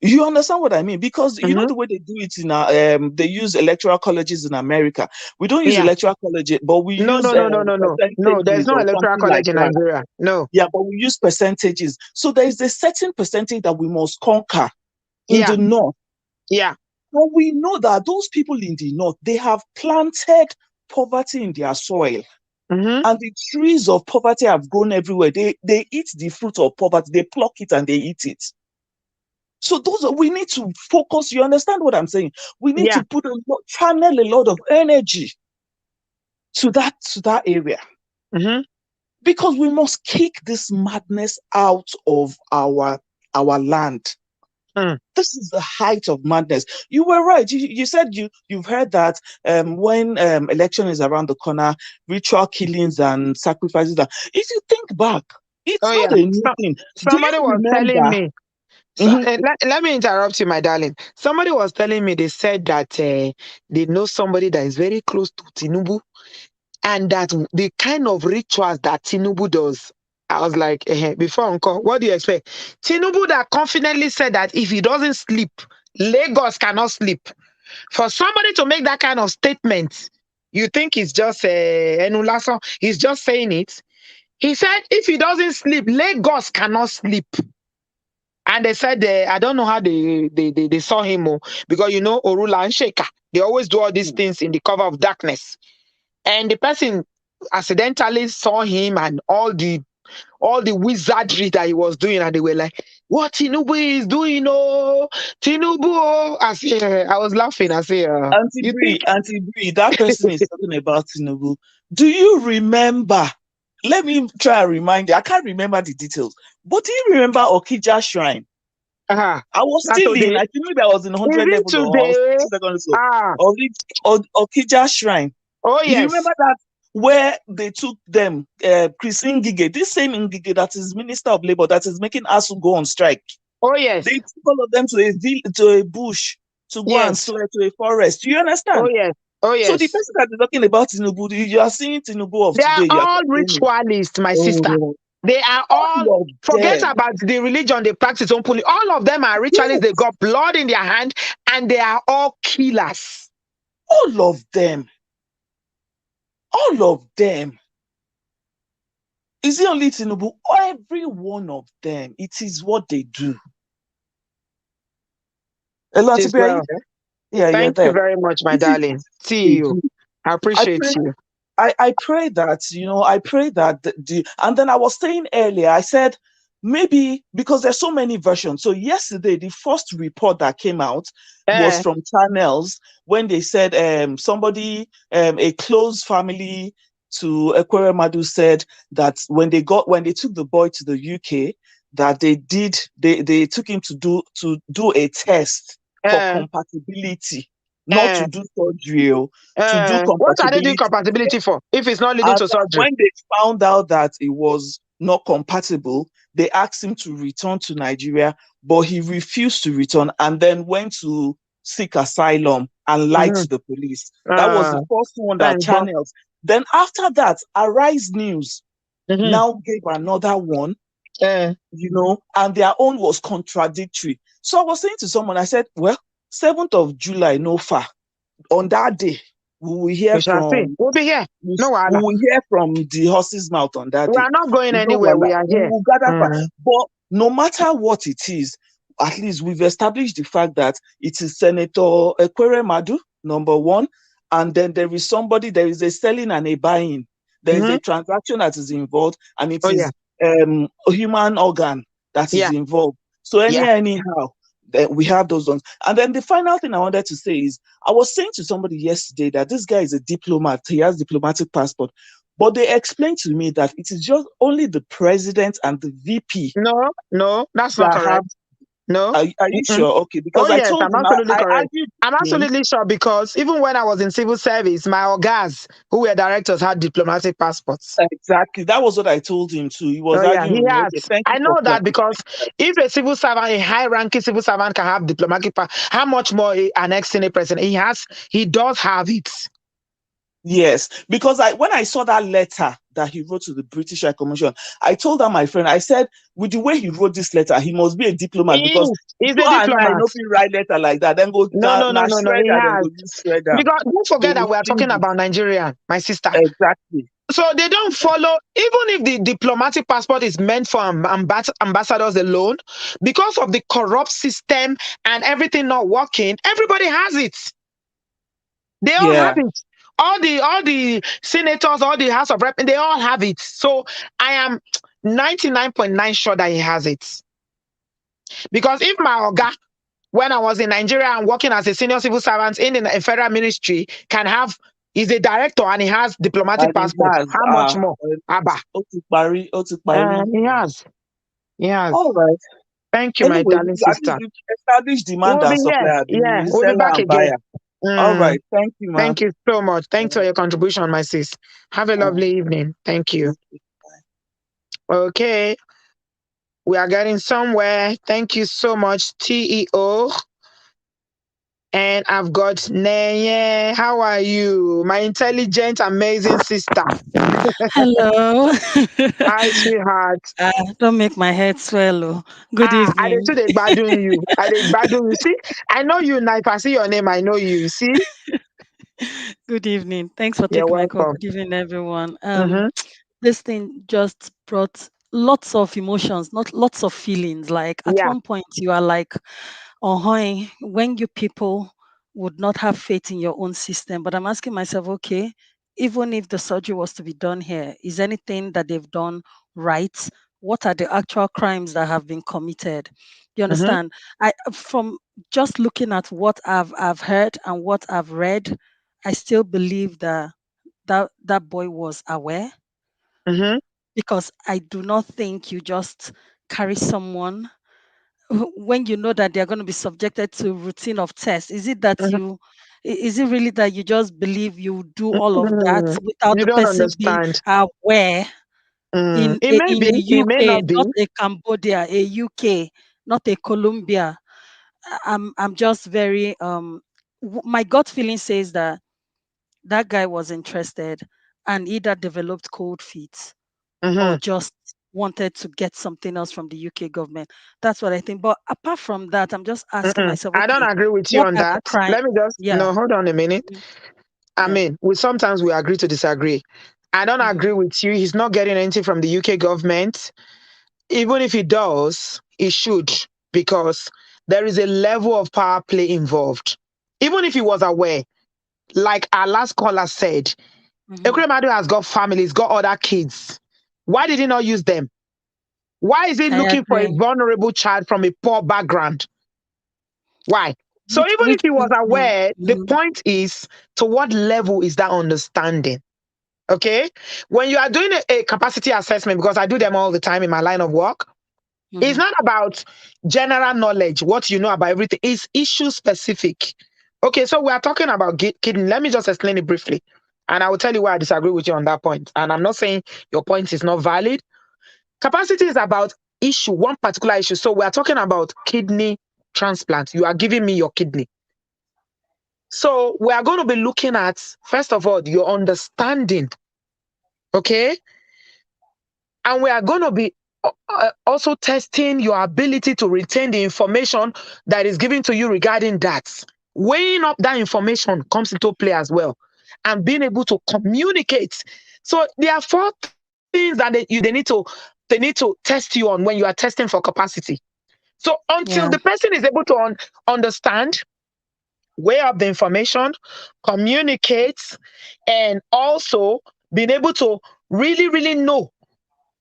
You understand what I mean? Because you know the way they do it in they use electoral colleges in America. We don't use electoral college, but we use no. There's no electoral college in Nigeria. No. Yeah, but we use percentages. So there is a certain percentage that we must conquer in the north. Yeah. But we know that those people in the north, they have planted poverty in their soil. And the trees of poverty have grown everywhere. They eat the fruit of poverty. They pluck it and they eat it. So we need to focus. You understand what I'm saying? We need to channel a lot of energy to that area. Because we must kick this madness out of our land. This is the height of madness. You were right. You said you've heard that when election is around the corner, ritual killings and sacrifices. If you think back, it's not a new thing. Somebody was telling me. Let me interrupt you, my darling. Somebody was telling me, they said that they know somebody that is very close to Tinubu, and that the kind of rituals that Tinubu does, I was like, before Uncle, what do you expect? Tinubu that confidently said that if he doesn't sleep, Lagos cannot sleep. For somebody to make that kind of statement, you think it's just Enulason? He's just saying it. He said if he doesn't sleep, Lagos cannot sleep. And they said, I don't know how they saw him, because Orula and Sheka, they always do all these things in the cover of darkness. And the person accidentally saw him and all the wizardry that he was doing, and they were like, "What Tinubu is doing? Oh, Tinubu!" Oh. I was laughing. I say, Auntie Bree, that person is talking about Tinubu. Do you remember? Let me try and remind you. I can't remember the details, but do you remember Okija Shrine? I was still in. I think maybe I was in 100 level or secondary school. Okija Shrine. Oh yes. You remember that where they took them, Chris Ngige, this same Ngige that is Minister of Labour, that is making ASU go on strike. Oh yes. They took all of them to a bush to go and swear to a forest. Do you understand? Oh yes. Oh yes. So the person that is talking about Tinubu, you are seeing Tinubu of today. They are all ritualists, my sister. They are all forget about the religion they practice openly. All of them are ritualists. They got blood in their hand, and they are all killers. All of them. All of them. Is it only Tinubu? Every one of them. It is what they do. Hello, well. Yeah, thank you very much, my darling. See you. I appreciate you. I pray that, I pray that and then I was saying earlier, I said, maybe because there's so many versions. So yesterday, the first report that came out was from channels when they said somebody, a close family to Ekweremadu said that when they took the boy to the UK, that they took him to do a test for compatibility. Not to do surgery, to do compatibility. What are they doing compatibility for if it's not leading to surgery? When they found out that it was not compatible, they asked him to return to Nigeria, but he refused to return and then went to seek asylum and lied to the police. That was the first one that channels. Then after that, Arise News now gave another one, and their own was contradictory. So I was saying to someone, I said, well, 7th of July, no far. On that day, we will hear from. We'll be here. We will hear from the horse's mouth on that day. We are not going anywhere. We are here. We'll gather but no matter what it is, at least we've established the fact that it is Senator Ekweremadu, number one, and then there is a selling and a buying. There is a transaction that is involved, and it is a human organ that is involved. So anyhow. We have those ones. And then the final thing I wanted to say is, I was saying to somebody yesterday that this guy is a diplomat. He has diplomatic passport. But they explained to me that it is just only the president and the VP. No, that's not correct. No. Are you sure? Okay, because I told I'm absolutely correct. I'm absolutely sure because even when I was in civil service, my ogas who were directors had diplomatic passports. Exactly. That was what I told him too. He was arguing. He has. I know that because if a civil servant, a high-ranking civil servant can have diplomatic passport, how much more an ex-Senate president? He does have it. Yes, because when I saw that letter that he wrote to the British High Commission, I told my friend, I said, with the way he wrote this letter, he must be a diplomat because he's a diplomat. I know if you write letter like that, then go no. Because don't forget that we are talking about Nigeria, my sister. Exactly. So they don't follow, even if the diplomatic passport is meant for ambassadors alone, because of the corrupt system and everything not working, everybody has it. They all have it. All the senators, all the House of Rep, they all have it. So I am 99.9 sure that he has it. Because if my oga, when I was in Nigeria and working as a senior civil servant in the federal ministry, he's a director and he has diplomatic passport. How much more? Abba. He has. All right. Thank you, my darling sister. Established demand and supply. We'll be back again. All right. Thank you, man. Thank you so much. Thanks for your contribution, my sis. Have a lovely evening. Thank you. Okay. We are getting somewhere. Thank you so much, TEO. And I've got Neye. How are you? My intelligent, amazing sister. Hello. Hi, sweetheart. Don't make my head swell. Oh. Good I did evening. today badun you. I did badun you. See, I know you now. If I see your name, I know you. See? Good evening. Thanks for You're taking my call. welcome. Good evening, everyone. Mm-hmm. This thing just brought lots of emotions, not lots of feelings. Like at Yeah. one point, you are like, oh, hi, when you people would not have faith in your own system. But I'm asking myself, okay, even if the surgery was to be done here, is anything that they've done right? What are the actual crimes that have been committed? You Mm-hmm. understand? I from just looking at what I've heard and what I've read, I still believe that that boy was aware, Mm-hmm. because I do not think you just carry someone when you know that they're going to be subjected to routine of tests. Is it that is it really that you just believe you do all of that Mm-hmm. without You the don't person being understand. aware It may in be. a It may UK, not be. not a Cambodia, a UK, not a Colombia? I'm just very my gut feeling says that that guy was interested and either developed cold feet or Mm-hmm. just wanted to get something else from the UK government. That's what I think. But apart from that, I'm just asking Mm-mm. myself, I don't okay, agree with you what on are the that. crime? Let me just Yeah. no. Hold on a minute. Mhm. I Yeah. mean, we sometimes we agree to disagree. I don't agree Hmm. with you. He's not getting anything from the UK government. Even if he does, he should, because there is a level of power play involved. Even if he was aware, like our last caller said, Hmm. Ekweremadu has got families, got other kids. Why did he not use them? Why is he I looking for a agree. vulnerable child from a poor background? Why? So Which even which if he was brings me. aware, the Mhm. point is, to what level is that understanding? Okay. When you are doing a capacity assessment, because I do them all the time in my line of work, it's Mhm. not about general knowledge, what you know about everything. It's issue specific. Okay. So we are talking about kidney. Let me just explain it briefly. And I will tell you why I disagree with you on that point. And I'm not saying your point is not valid. Capacity is about issue, one particular issue. So we are talking about kidney transplant. You are giving me your kidney. So we are going to be looking at, first of all, your understanding. Okay. And we are going to be also testing your ability to retain the information that is given to you regarding that. Weighing up that information comes into play as well, and being able to communicate. So there are four things that they need to test you on when you are testing for capacity. So until Yeah. the person is able to understand, weigh up the information, communicate, and also being able to really know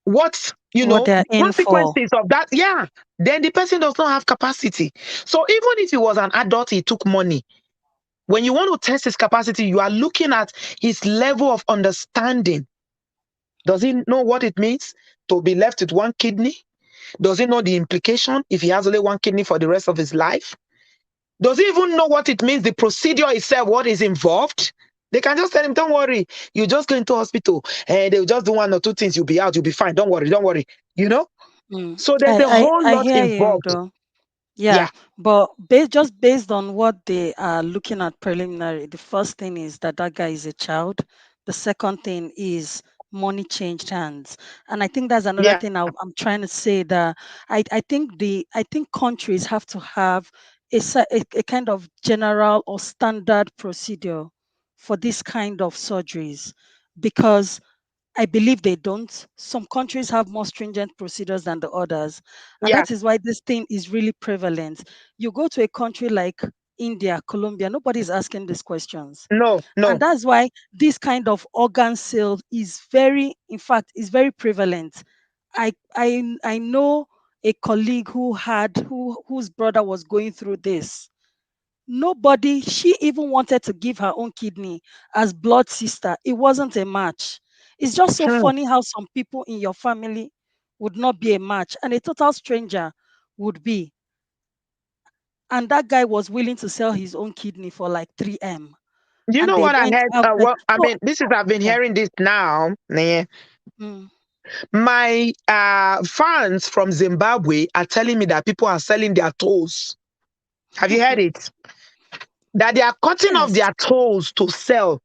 what What they're the in for. consequences of that, yeah, then the person does not have capacity. So even if he was an adult, he took money. When you want to test his capacity, you are looking at his level of understanding. Does he know what it means to be left with one kidney? Does he know the implication if he has only one kidney for the rest of his life? Does he even know what it means, the procedure itself, what is involved? They can just tell him, don't worry, you just go into hospital and they'll just do one or two things, you'll be out, you'll be fine. Don't worry, don't worry. You know? Mm. So there's a whole I lot hear you involved. though. Yeah, Yeah, but just based on what they are looking at preliminary, the first thing is that that guy is a child. The second thing is money changed hands, and I think that's another yeah, thing I'm trying to say, that I think countries have to have a kind of general or standard procedure for this kind of surgeries, because I believe they don't. Some countries have more stringent procedures than the others. And yeah. that is why this thing is really prevalent. You go to a country like India, Colombia, nobody's asking these questions. No, And no. that's why this kind of organ sale is very, in fact, is very prevalent. I know a colleague whose brother was going through this. Nobody, she even wanted to give her own kidney as blood sister. It wasn't a match. It's just so Hmm. funny how some people in your family would not be a match and a total stranger would be. And that guy was willing to sell his own kidney for like 3M. You And know they what I went heard? out there. Well, I So, mean, this is, I've been yeah. hearing this now. Yeah. Mm. My fans from Zimbabwe are telling me that people are selling their toes. Have you heard it? that they are cutting off their toes to sell.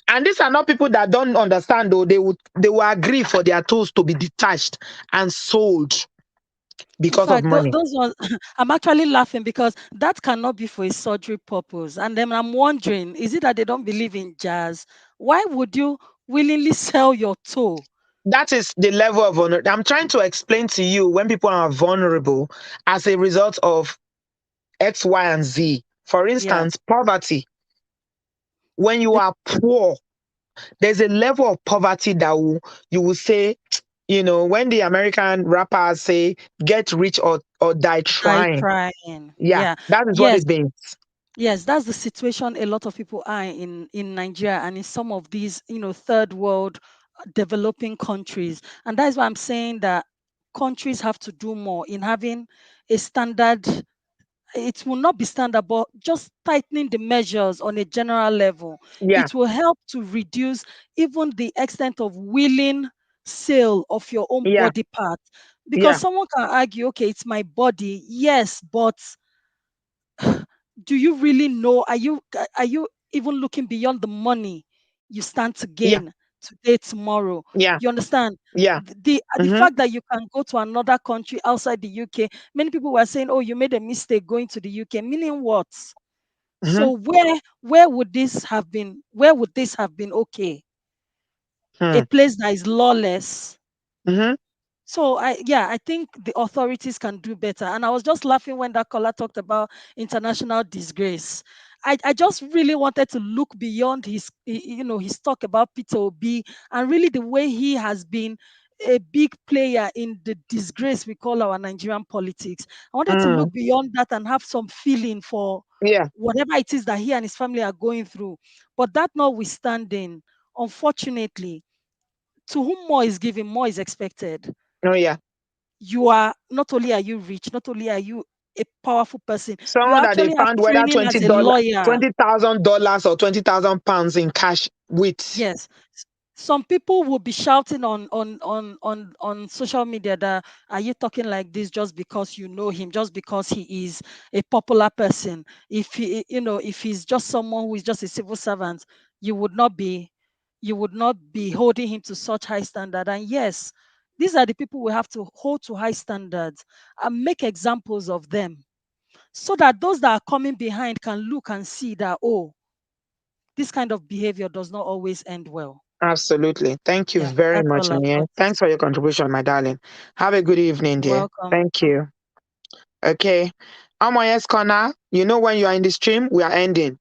And these are not people that don't understand, though. They will agree for their toes to be detached and sold because In of fact, money. those ones, I'm actually laughing because that cannot be for a surgery purpose. And then I'm wondering, is it that they don't believe in jazz? Why would you willingly sell your toe? That is the level of honor. I'm trying to explain to you when people are vulnerable as a result of X, Y, and Z. For Yeah, instance, poverty. When you are poor, there's a level of poverty that you will say, when the American rappers say, get rich or die die trying. trying. Yeah, Yeah. that is what Yes. it means. Yes, that's the situation a lot of people are in Nigeria and in some of these, third world developing countries. And that is why I'm saying that countries have to do more in having a standard. It will not be standard, but just tightening the measures on a general level. Yeah, It will help to reduce even the extent of willing sale of your own yeah, body part. Because yeah, someone can argue, okay, it's my body. Yes, but do you really know? Are you even looking beyond the money you stand to yeah, gain today, tomorrow? yeah, You understand? yeah. The Mm-hmm, fact that you can go to another country outside the UK, many people were saying, "Oh, you made a mistake going to the UK." Meaning what? mm-hmm, So where would this have been? Where would this have been okay? A hmm, place that is lawless. mm-hmm. So I think the authorities can do better. And I was just laughing when that caller talked about international disgrace. I just really wanted to look beyond his talk about Peter Obi and really the way he has been a big player in the disgrace we call our Nigerian politics. I wanted to Mm, look beyond that and have some feeling for yeah. whatever it is that he and his family are going through. But that notwithstanding, unfortunately, to whom more is given, more is expected. Oh, yeah. You are not only are you rich, not only are you a powerful person, you Someone that they actually have found whether training as a lawyer. $20,000 or £20,000 in cash with. Yes. Some people will be shouting on social media that are you talking like this just because you know him, just because he is a popular person. If he's just someone who is just a civil servant, you would not be holding him to such high standard. And yes, these are the people we have to hold to high standards and make examples of them so that those that are coming behind can look and see that, oh, this kind of behavior does not always end well. Absolutely. Thank you Yeah, very that's much, all I've Mia. got to Thanks for say. your contribution, my darling. Have a good evening, You're dear. welcome. Thank you. Okay. Amoyes Corner, when you are in the stream, we are ending.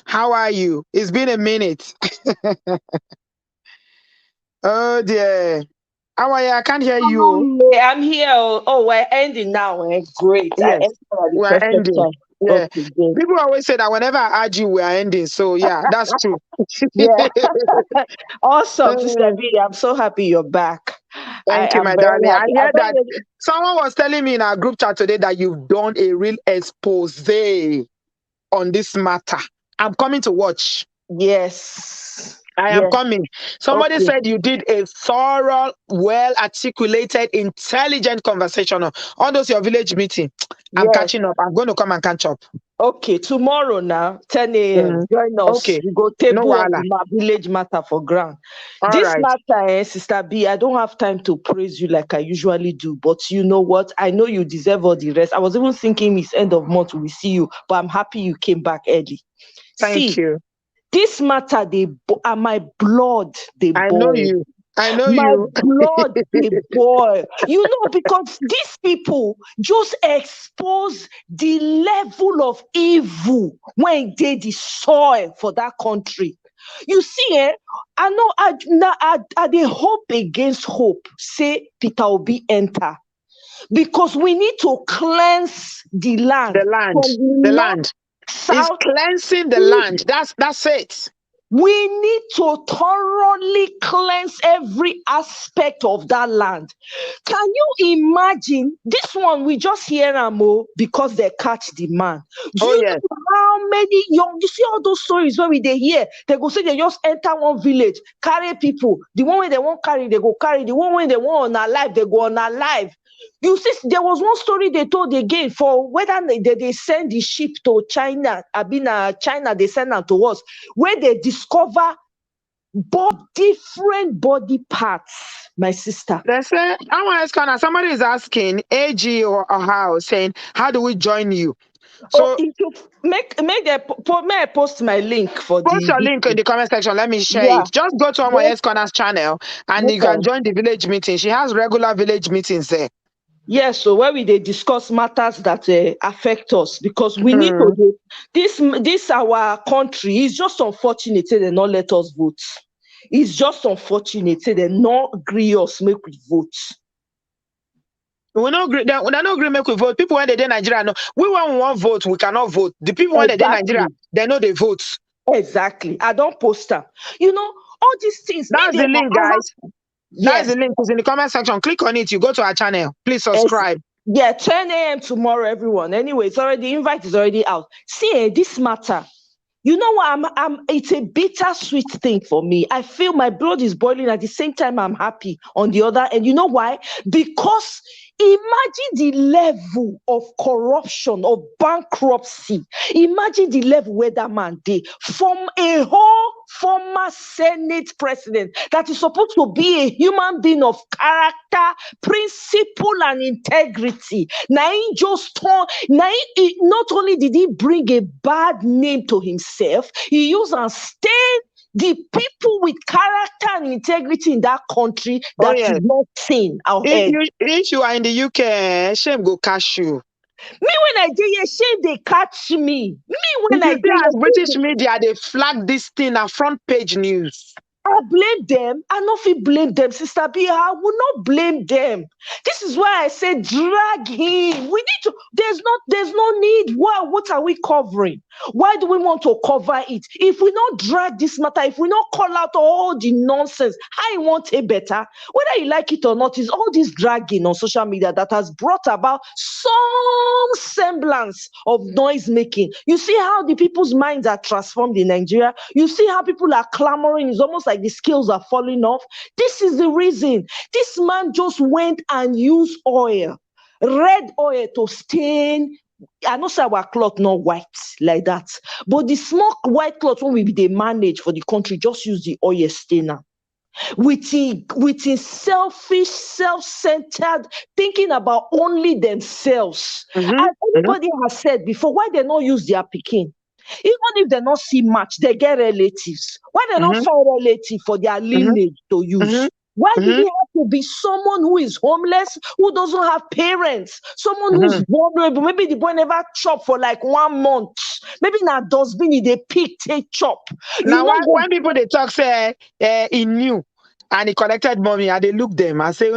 How are you? It's been a minute. Oh, dear. Amoye, I can't hear you. I'm here. Oh, we're ending now. Great. I Yes, entered at the we are perfect ending. time. Yeah. Okay, good. People always say that whenever I add you, we are ending. So, yeah, that's true. Yeah. Awesome, Sister Uh, B. I'm so happy you're back. I Thank you, am my very darling. I happy. I hear don't that know. someone was telling me in our group chat today that you've done a real expose on this matter. I'm coming to watch. Yes. I am Yes. coming. Somebody Okay. said you did a thorough, well articulated, intelligent conversation on those your village meeting. I'm Yes. catching up. I'm going to come and catch up. Okay. Tomorrow now, 10 a.m. Mhm. Join us. Okay. We go No table up wahala. in our village matter for ground. All This right. matter, Sister B, I don't have time to praise you like I usually do. But you know what? I know you deserve all the rest. I was even thinking it's end of month, we see you. But I'm happy you came back early. Thank See, you. this matter, and my blood, they I know boil. you. I know My you. blood, they boil. Because these people just expose the level of evil when they the soil for that country. You see, I know I dey hope against hope. Say Peter Obi enter because we need to cleanse the land The land. from the The north, land. Is south, cleansing the east. land. That's it. We need to thoroughly cleanse every aspect of that land. Can you imagine this one? We just hear them because they catch the man. Do Oh, you yes. know how many you see all those stories where they hear? They go say they just enter one village, carry people. The one way they won't carry, they go carry. The one way they want on our life, they go on our life. You see, there was one story they told again for whether they send the ship to China. China, they send them to us, where they discover different body parts, my sister. They say, I want to ask, somebody is asking, AG or how, saying, how do we join you? So if you may I post my link for post your link in the comment section. Let me share it. Just go to Omoye's Corner's channel and you can join the village meeting. She has regular village meetings there. Yes, so where we they discuss matters that affect us, because we need to do this. Our country is just unfortunate they not let us vote. It's just unfortunate they not agree us make we vote. We not agree. They not agree make we vote. People when they in Nigeria know we want vote, we cannot vote. The people when they in Nigeria, they know they vote. Exactly. I don't post them. You know all these things. That's the link, guys. That's the link. It's in the comment section. Click on it. You go to our channel. Please subscribe. Yeah, 10 a.m. tomorrow, everyone. Anyway, the invite is already out. See, this matter. You know what? It's a bittersweet thing for me. I feel my blood is boiling at the same time. I'm happy on the other end. You know why? Because imagine the level of corruption, of bankruptcy. Imagine the level where that man did from a whole former Senate president that is supposed to be a human being of character, principle, and integrity. Now he just not only did he bring a bad name to himself, he used and stain the people with character and integrity in that country that is not seen out there. If you are in the UK, shame go catch you. Me when I do shame they catch me. Me when I do British media, they flag this thing on front page news. I blame them. I not feel blame them, Sister B. I will not blame them. This is why I say drag him. We need to. There's no need. What are we covering? Why do we want to cover it? If we not drag this matter, if we not call out all the nonsense, I want a better. Whether you like it or not, is all this dragging on social media that has brought about some semblance of noise making. You see how the people's minds are transformed in Nigeria. You see how people are clamoring. It's almost like the skills are falling off. This is the reason. This man just went and used oil, red oil, to stain. I know say our cloth not white like that, but the small white cloth when they manage for the country, just use the oil stainer. With his selfish, self-centered, thinking about only themselves. As anybody has said before, why they not use their pikin? Even if they not see much, they get relatives. Why they not find relative for their lineage to use? Why do they have to be someone who is homeless, who doesn't have parents, someone who's vulnerable? Maybe the boy never chop for like 1 month. Maybe now dustbin they pick, take chop. Now when people they talk say he knew and he collected money and they look them and say, they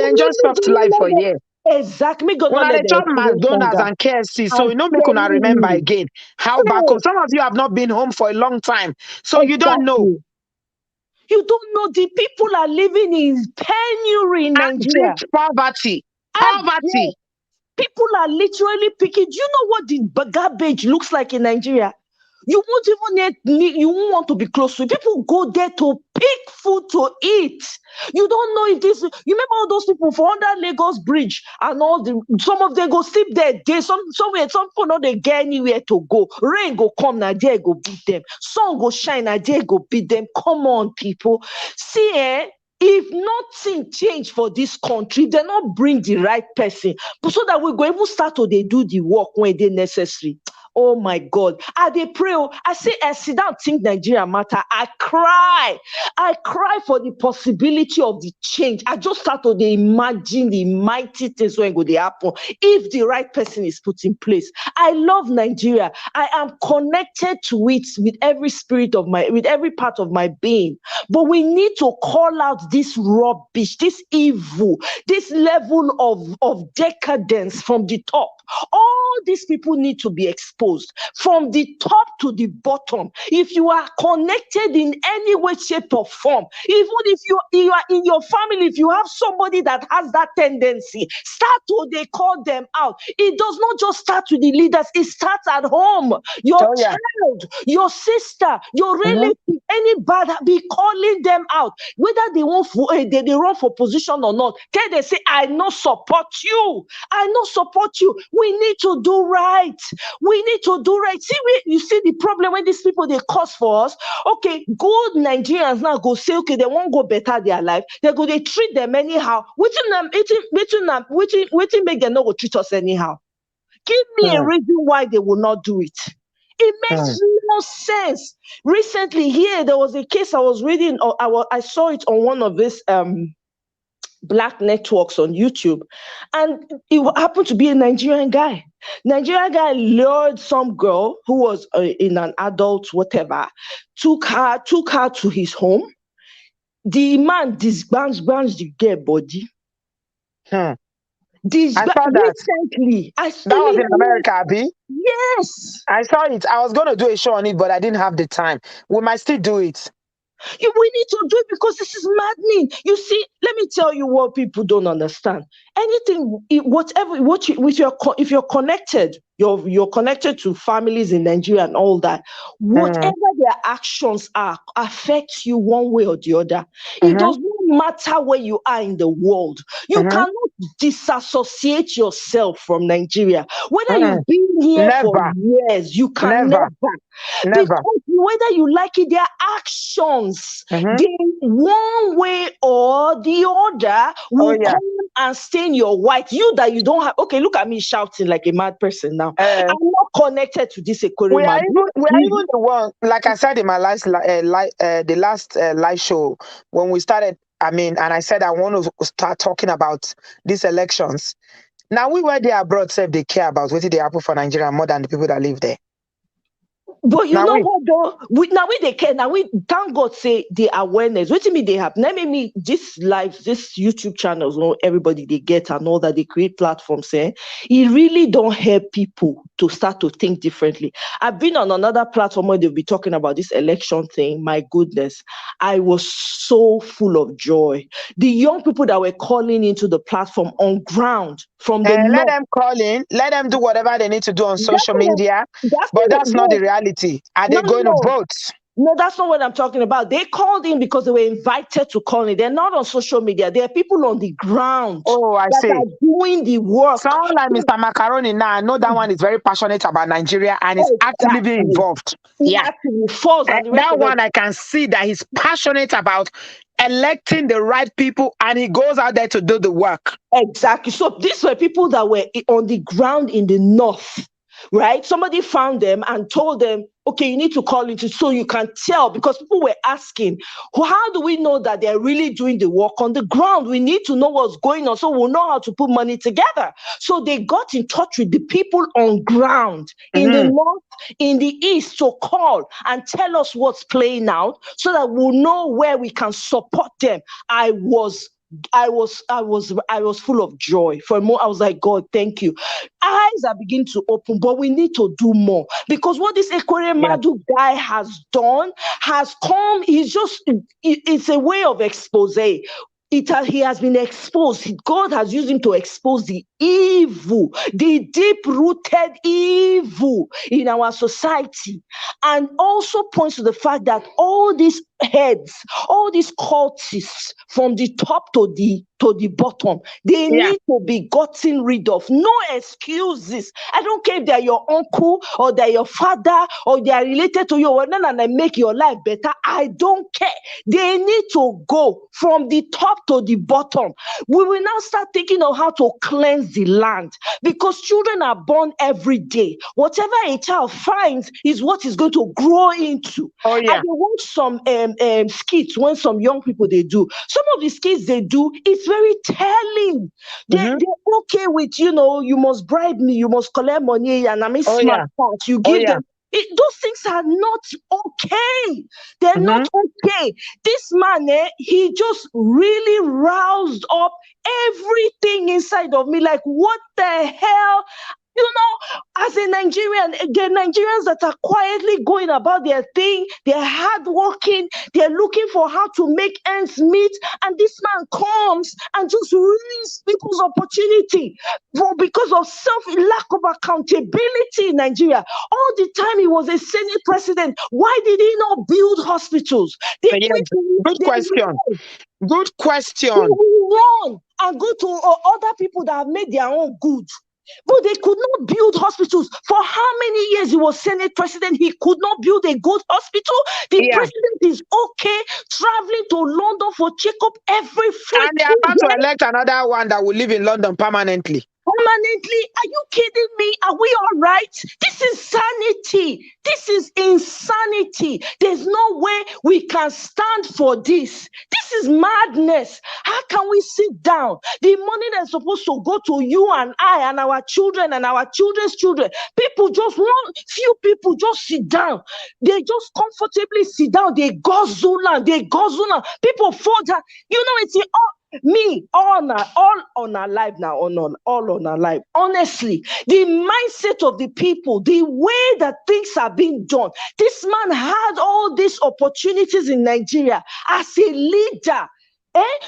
enjoy soft life for years. Exactly. When they chop McDonald's and KFC, so you know make una remember again how back home. Some of you have not been home for a long time, so you don't know. You don't know the people are living in penury in Nigeria. Poverty. People are literally picking. Do you know what the garbage looks like in Nigeria? You won't want to be close to it. People go there to pick food to eat. You don't know if this. You remember all those people for under Lagos Bridge and all some of them go sleep there. Some people not they get anywhere to go. Rain go come now, there go beat them. Sun go shine now, there go beat them. Come on, people. See, if nothing change for this country, they not bring the right person, but so that we go even start to they do the work when they necessary. Oh my God. They pray. I say, I sit down, think Nigeria matter. I cry for the possibility of the change. I just start to imagine the mighty things when go to happen if the right person is put in place. I love Nigeria. I am connected to it with every with every part of my being. But we need to call out this rubbish, this evil, this level of decadence from the top. All these people need to be exposed from the top to the bottom. If you are connected in any way, shape, or form, even if you are in your family, if you have somebody that has that tendency, start to they call them out. It does not just start with the leaders, it starts at home. Your child, your sister, your relative, any bad, be calling them out. Whether they want they run for position or not, can they say, I not support you? I not support you. We need to do right. We need to do right. See, you see the problem when these people they cause for us. Okay, good Nigerians now go say, okay, they won't go better their life. They go, they treat them anyhow. Waiting make them not go treat us anyhow. Give me a reason why they will not do it. It makes no sense. Recently, here there was a case I was reading. I saw it on one of these black networks on YouTube, and it happened to be a Nigerian guy. Nigerian guy lured some girl who was in an adult whatever, took her to his home. The man disbanded the girl body. I saw that. Recently, that was in America, Abby. Yes, I saw it. I was going to do a show on it, but I didn't have the time. We might still do it. We need to do it because this is maddening. You see, let me tell you what people don't understand. Anything, if you're connected, you're connected to families in Nigeria and all that. Whatever their actions are affects you one way or the other. It does not matter where you are in the world. You cannot disassociate yourself from Nigeria. Whether you've been here for years, you can never. Because whether you like it, their actions, they one way or the other will come and stain your white. You that you don't have. Okay, look at me shouting like a mad person now. I'm not connected to this Ekweremadu. We are even the one, like I said in my last live show when we started. I mean, and I said I want to start talking about these elections. Now we were there abroad, said they care about what they happen for Nigeria more than the people that live there. But you know what though? Now they care. Now we thank God say the awareness. What do you mean they have? Let me this YouTube channels, everybody they get and all that they create platforms. It really don't help people to start to think differently. I've been on another platform where they'll be talking about this election thing. My goodness, I was so full of joy. The young people that were calling into the platform on ground from the let them call in, let them do whatever they need to do on social media. But that's not the reality. Are they going to vote? No, that's not what I'm talking about. They called in because they were invited to call in. They're not on social media. There are people on the ground that are doing the work. Sound like Mr. Macaroni now. I know that one is very passionate about Nigeria and is actively involved. That one I can see that he's passionate about electing the right people and he goes out there to do the work. Exactly. So these were people that were on the ground in the north. Right? Somebody found them and told them, okay, you need to call into so you can tell, because people were asking, how do we know that they're really doing the work on the ground? We need to know what's going on so we'll know how to put money together. So they got in touch with the people on ground in the north, in the east to call and tell us what's playing out so that we'll know where we can support them. I was full of joy. For a moment, I was like, God, thank you. Eyes are beginning to open, but we need to do more because what this Ekweremadu guy has done has come. It's a way of expose. He has been exposed. God has used him to expose the evil, the deep-rooted evil in our society, and also points to the fact that all these heads, all these cultists from the top to the bottom, they need to be gotten rid of. No excuses. I don't care if they're your uncle or they're your father or they are related to you and they make your life better. I don't care. They need to go from the top to the bottom. We will now start thinking of how to cleanse the land because children are born every day. Whatever a child finds is what is going to grow into. I want some skits when some young people they do. Some of the skits they do, it's very telling. They're okay with, you must bribe me, you must collect money, and I'm a smart part. You give them. Those things are not okay. They're not okay. This man, he just really roused up everything inside of me. Like, what the hell? You know, as a Nigerian, the Nigerians that are quietly going about their thing, they're hardworking, they're looking for how to make ends meet, and this man comes and just ruins people's opportunity. But because of lack of accountability in Nigeria, all the time he was a Senate president, why did he not build hospitals? Good question. Good question. They will run and go to other people that have made their own good. But they could not build hospitals. For how many years he was Senate president, he could not build a good hospital? The president is okay traveling to London for checkup every freaking and they are about to elect another one that will live in London permanently. Permanently? Are you kidding me? Are we all right? This is sanity. This is insanity. There's no way we can stand for this. This is madness. How can we sit down? The money that's supposed to go to you and I and our children and our children's children, few people just sit down. They just comfortably sit down. They guzzle and people fall down. You know, it's all on our life now, all on our life. Honestly, the mindset of the people, the way that things are being done. This man had all these opportunities in Nigeria as a leader.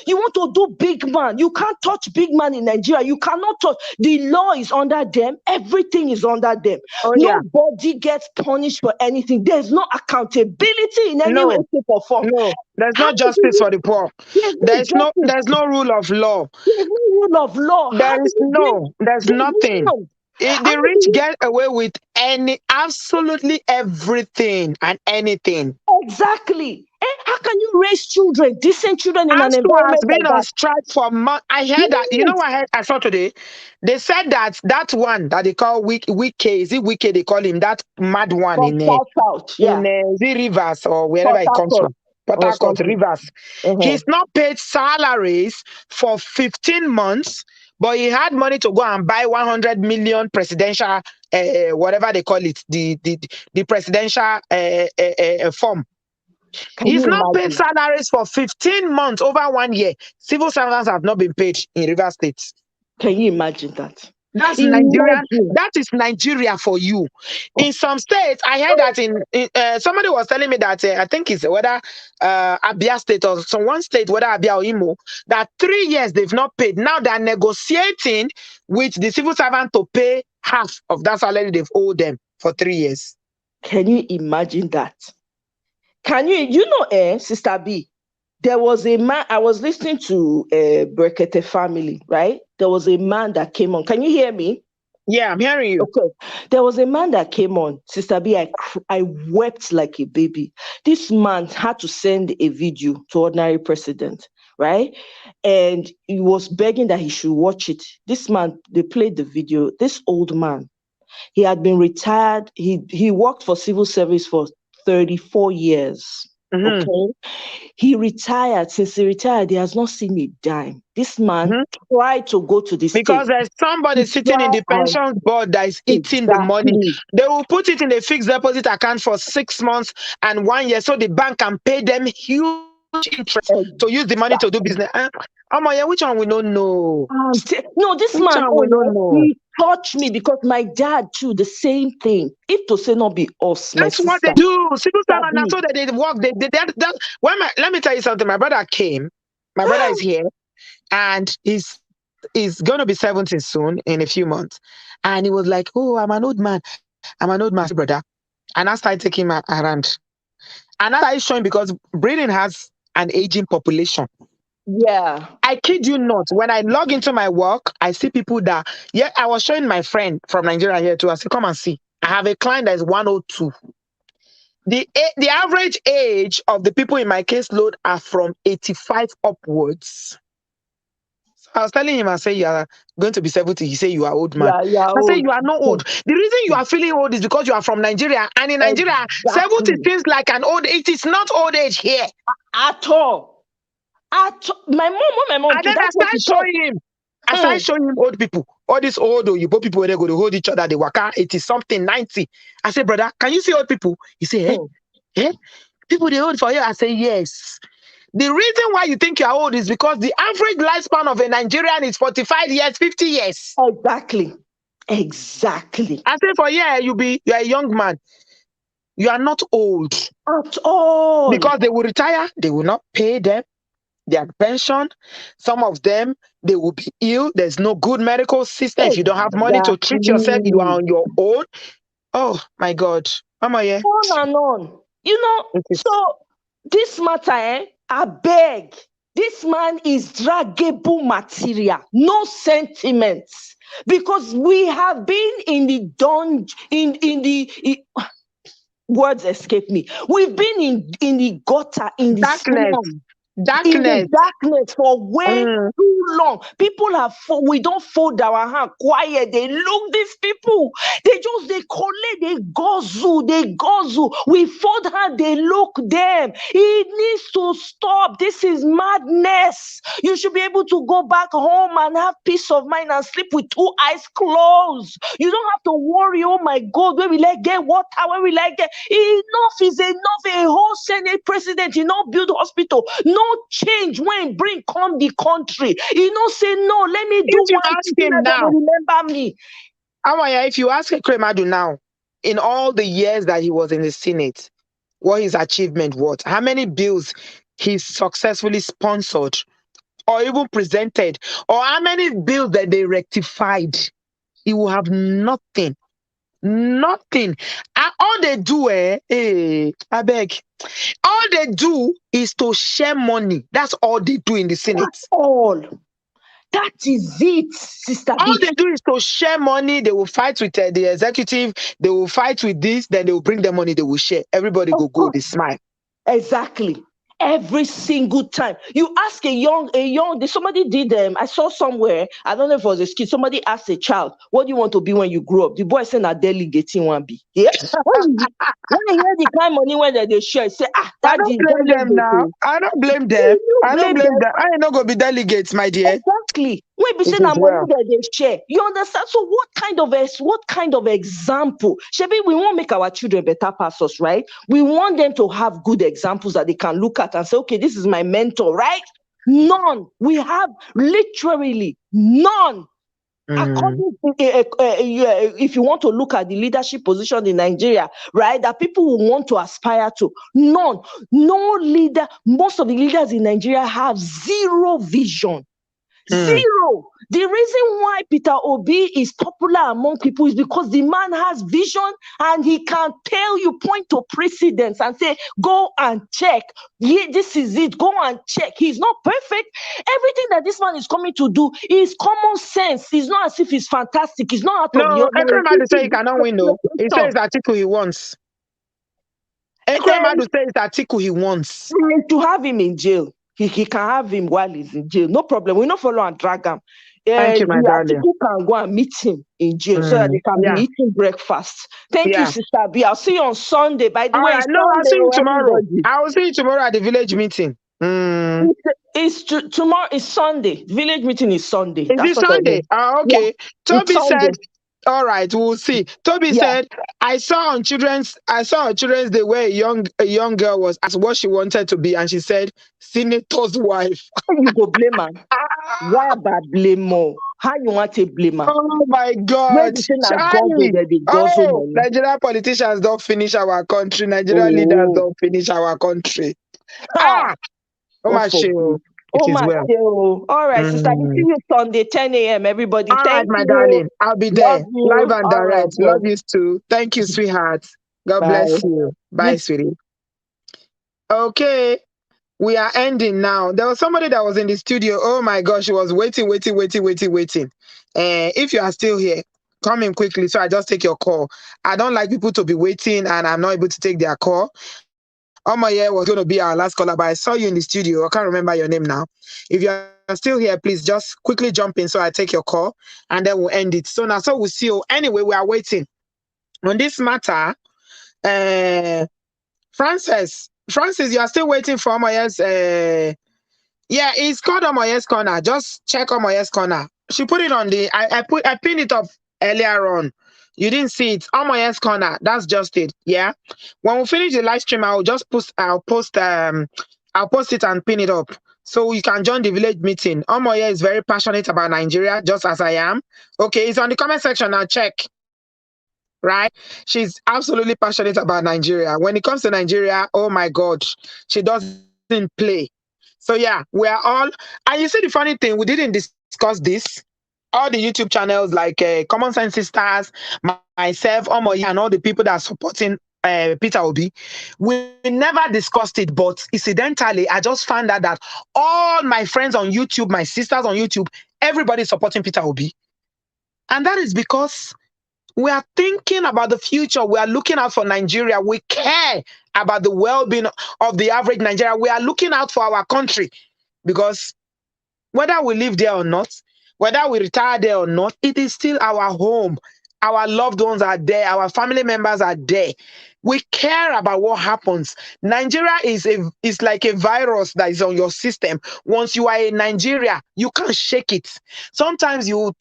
You want to do big man? You can't touch big man in Nigeria. You cannot touch. The law is under them. Everything is under them. Nobody gets punished for anything. There's no accountability in any way, shape, or form. No, there's no justice for the poor. There's no rule of law. There's no rule of law. There's nothing. The rich get away with absolutely everything and anything. Exactly. How can you raise children, decent children, in an environment has been like on that? strike for months. I heard that. You know what I saw today? They said that one that they call Wike, is it Wike they call him, that mad one From South, in Rivers or wherever he comes from. Port Harcourt, Rivers. He's not paid salaries for 15 months, but he had money to go and buy 100 million presidential, whatever they call it, the presidential form. He's not paid salaries for 15 months, over 1 year. Civil servants have not been paid in Rivers State. Can you imagine that? That's Nigeria. That is Nigeria for you. In some states, I heard that somebody was telling me that I think it's whether Abia State or one state, whether Abia or Imo, that 3 years they've not paid. Now they're negotiating with the civil servant to pay half of that salary they've owed them for 3 years. Can you imagine that? Can you know, Sister B, there was a man, I was listening to Brekete Family, right? There was a man that came on. Can you hear me? Yeah, I'm hearing you. Okay. There was a man that came on. Sister B, I wept like a baby. This man had to send a video to ordinary president, right? And he was begging that he should watch it. This man, they played the video. This old man, he had been retired. He worked for civil service for 34 years. Okay. He retired. Since he retired, he has not seen a dime. This man tried to go to the because there's somebody sitting in the pension board that is eating the money. They will put it in a fixed deposit account for 6 months and 1 year, so the bank can pay them huge interest to use the money to do business. Which one we don't know? No, this which man, we don't know. He touched me because my dad too, the same thing. If to say not be us, that's what they do. Civil servants, that's what they work. Let me tell you something. My brother came. My brother is here, and he's going to be 70 soon in a few months. And he was like, "Oh, I'm an old man. I'm an old man, brother." And I started taking him around. And I started showing because Britain has an aging population. Yeah. I kid you not. When I log into my work, I see people that, I was showing my friend from Nigeria here too. I said, come and see. I have a client that is 102. The average age of the people in my caseload are from 85 upwards. So I was telling him, I said, you are going to be 70. He said, you are old, man. I said, you are not old. The reason you are feeling old is because you are from Nigeria. And in Nigeria, 70 seems like an old age. It is not old age here. At all. My mom. And then I started showing him old people. All these old Oyibo people, where they go to hold each other, they work out 80 something, 90. I said, brother, can you see old people? He said, people they old for you? I say, yes. The reason why you think you are old is because the average lifespan of a Nigerian is 45 years, 50 years. Exactly. Exactly. I say for you're a young man. You are not old. At all. Because they will retire, they will not pay them their pension. Some of them, they will be ill. There's no good medical system. If you don't have money to treat yourself, you are on your own. Oh my God. Mama, yeah. On and on. You know, so this matter, I beg. This man is draggable material, no sentiments. Because we have been in the words escape me. We've been in the gutter, in the slum. In the darkness for way too long. People we don't fold our hand quiet. They look these people. They collect, they guzzle. We fold hand, they look them. It needs to stop. This is madness. You should be able to go back home and have peace of mind and sleep with two eyes closed. You don't have to worry, oh my God, when we get water, when we get enough is enough. A whole Senate president, build hospital. No change when bring come the country. Say no, let me do one thing now. Remember me. Amaya, if you ask Ekweremadu now, in all the years that he was in the Senate, what his achievement was, how many bills he successfully sponsored or even presented, or how many bills that they rectified, he will have nothing. Nothing. All they do, I beg. All they do is to share money. That's all they do in the Senate. That's all. That is it, Sister All they do is to share money. They will fight with the executive. They will fight with this. Then they will bring the money. They will share. Everybody go. They smile. Exactly. Every single time. You ask somebody did I saw somewhere, I don't know if it was a skit, somebody asked a child, what do you want to be when you grow up? The boy said, a delegate in one be. Yeah. When you hear the kind of money when they share, say, I don't blame them now. I don't blame them. I don't blame them. I ain't not gonna be delegates, my dear. Exactly. When we say that money that they share, you understand? So what kind of example? Shebi, we want to make our children better pastors, right? We want them to have good examples that they can look at and say, okay, this is my mentor, right? None. We have literally none. According to, if you want to look at the leadership position in Nigeria, right, that people will want to aspire to, none. No leader. Most of the leaders in Nigeria have zero vision. Zero. The reason why Peter Obi is popular among people is because the man has vision and he can tell you, point to precedents and say, go and check. Yeah, this is it. Go and check. He's not perfect. Everything that this man is coming to do is common sense. It's not as if he's fantastic. He's not out of the ordinary. Ekweremadu say he cannot win, no. He says article he wants. Ekweremadu says article he wants. To have him in jail. He can have him while he's in jail. No problem. We not follow and drag him. Thank you, my darling. People can go and meet him in jail so that they can be eating breakfast. Thank you, Sister B. I'll see you on Sunday. By the way, I'll see you tomorrow. I will see you tomorrow at the village meeting. Tomorrow is Sunday. Village meeting is Sunday. Is it Sunday? Okay. Yeah, Toby said, all right, we'll see. Toby said, I saw on Children's Day where a young girl was asked what she wanted to be, and she said, senator's wife. How you go blame her? Why about blame more? How you want to blame her? Oh my God. Nigerian politicians don't finish our country. Nigerian leaders don't finish our country. Oh my show. All right, sister. See you Sunday, 10 a.m. Everybody. All right, my darling. I'll be there. Live and direct. Love you too. Thank you, sweetheart. God bless you. Bye, sweetie. Okay. We are ending now. There was somebody that was in the studio. Oh my gosh, she was waiting. If you are still here, come in quickly so I just take your call. I don't like people to be waiting and I'm not able to take their call. Omoye was going to be our last caller, but I saw you in the studio. I can't remember your name now. If you're still here, please just quickly jump in so I take your call and then we'll end it. So now, we'll see you. Anyway, we are waiting. On this matter, Francis, you are still waiting for Omoye's. It's called Omoye's Corner. Just check Omoye's Corner. She put it on I pinned it up earlier on. You didn't see it. Omoye's Corner. That's just it. Yeah. When we finish the live stream, I'll post it and pin it up So you can join the village meeting. Omoye is very passionate about Nigeria, just as I am. Okay, it's on the comment section now. Check. Right? She's absolutely passionate about Nigeria. When it comes to Nigeria, oh my God, she doesn't play. So yeah, we are all, and you see the funny thing, we didn't discuss this. All the YouTube channels like Common Sense Sisters, myself, Omoye, and all the people that are supporting Peter Obi, we never discussed it, but incidentally, I just found out that all my friends on YouTube, my sisters on YouTube, everybody is supporting Peter Obi. And that is because we are thinking about the future. We are looking out for Nigeria. We care about the well-being of the average Nigerian. We are looking out for our country because whether we live there or not, whether we retire there or not, it is still our home. Our loved ones are there. Our family members are there. We care about what happens. Nigeria is like a virus that is on your system. Once you are in Nigeria, you can't shake it. Sometimes you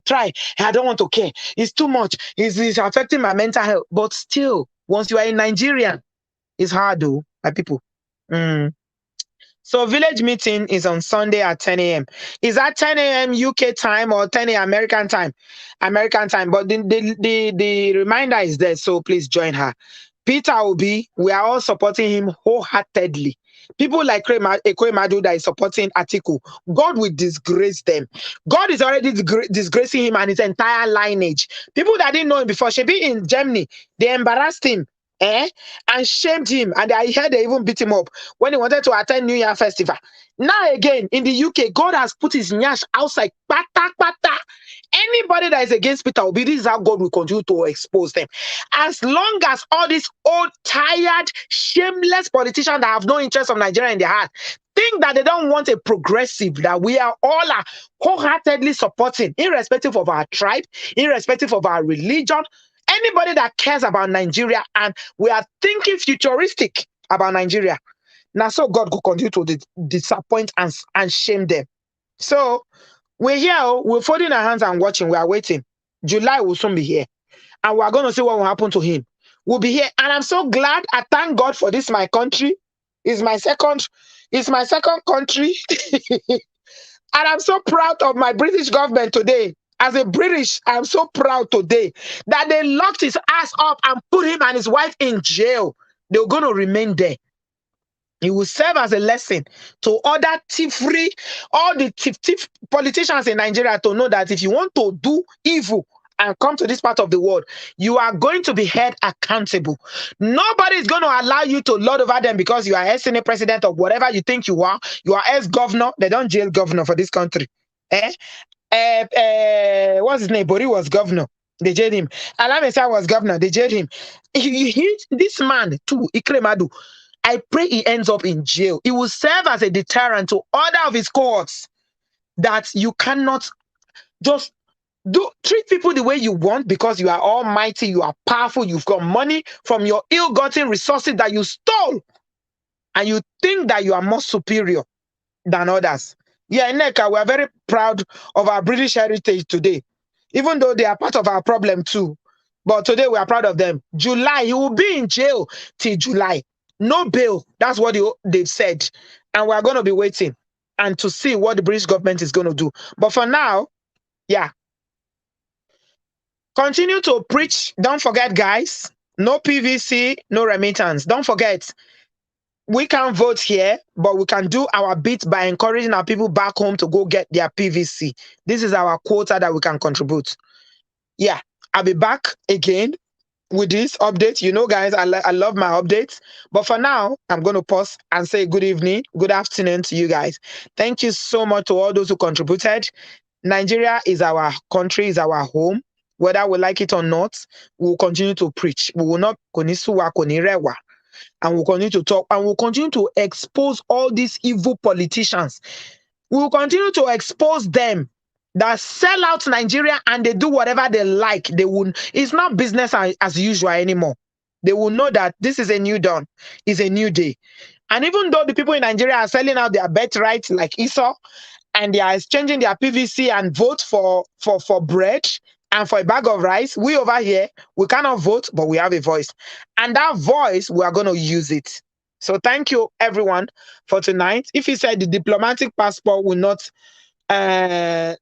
try. I don't want to care. It's too much. It's affecting my mental health. But still, once you are in Nigeria, it's hard though, my people. So village meeting is on Sunday at 10 a.m. Is that 10 a.m. UK time or 10 a.m. American time? American time. But the reminder is there, so please join her. Peter Obi, we are all supporting him wholeheartedly. People like Ekweremadu that is supporting Atiku, God will disgrace them. God is already disgracing him and his entire lineage. People that didn't know him before, should be in Germany, they embarrassed him. And shamed him, and I heard they even beat him up when he wanted to attend New Year festival. Now again in the UK, God has put his nyash outside. Pata, pata. Anybody that is against Peter Obi, this is how God will continue to expose them. As long as all these old, tired, shameless politicians that have no interest of Nigeria in their heart think that they don't want a progressive that we are all wholeheartedly supporting, irrespective of our tribe, irrespective of our religion. Anybody that cares about Nigeria and we are thinking futuristic about Nigeria, now so God could continue to disappoint and shame them. So we're here, we're folding our hands and watching, we are waiting. July will soon be here. And we're going to see what will happen to him. We'll be here. And I'm so glad. I thank God for this, my country. It's my second country. And I'm so proud of my British government today. As a British, I'm so proud today that they locked his ass up and put him and his wife in jail. They're going to remain there. It will serve as a lesson to other thief-free, all the thief politicians in Nigeria to know that if you want to do evil and come to this part of the world, you are going to be held accountable. Nobody is going to allow you to lord over them because you are ex-Senate president or whatever you think you are. You are ex-governor. They don't jail governor for this country. What's his name? Bori was governor. They jailed him. Alamesa was governor. They jailed him. This man too, Ekweremadu, I pray he ends up in jail. It will serve as a deterrent to other of his cohorts that you cannot just treat people the way you want because you are almighty, you are powerful, you've got money from your ill-gotten resources that you stole, and you think that you are more superior than others. Yeah, Neka, we are very proud of our British heritage today, even though they are part of our problem too. But today we are proud of them. July, he will be in jail till July. No bail. That's what they've said. And we're going to be waiting and to see what the British government is going to do. But for now, yeah. Continue to preach. Don't forget, guys. No PVC, no remittance. Don't forget. We can't vote here, but we can do our bit by encouraging our people back home to go get their PVC. This is our quota that we can contribute. Yeah, I'll be back again with this update. You know, guys, I love my updates. But for now, I'm going to pause and say good evening, good afternoon to you guys. Thank you so much to all those who contributed. Nigeria is our country, is our home. Whether we like it or not, we will continue to preach. We will not and we'll continue to talk and we'll continue to expose all these evil politicians. We will continue to expose them that sell out Nigeria and they do whatever they like. They won't. It's not business as usual anymore. They will know that this is a new dawn. It's a new day. And even though the people in Nigeria are selling out their birthrights like Esau, and they are exchanging their PVC and vote for bread and for a bag of rice, we over here, we cannot vote, but we have a voice. And that voice, we are going to use it. So thank you everyone for tonight. If he said the diplomatic passport will not leave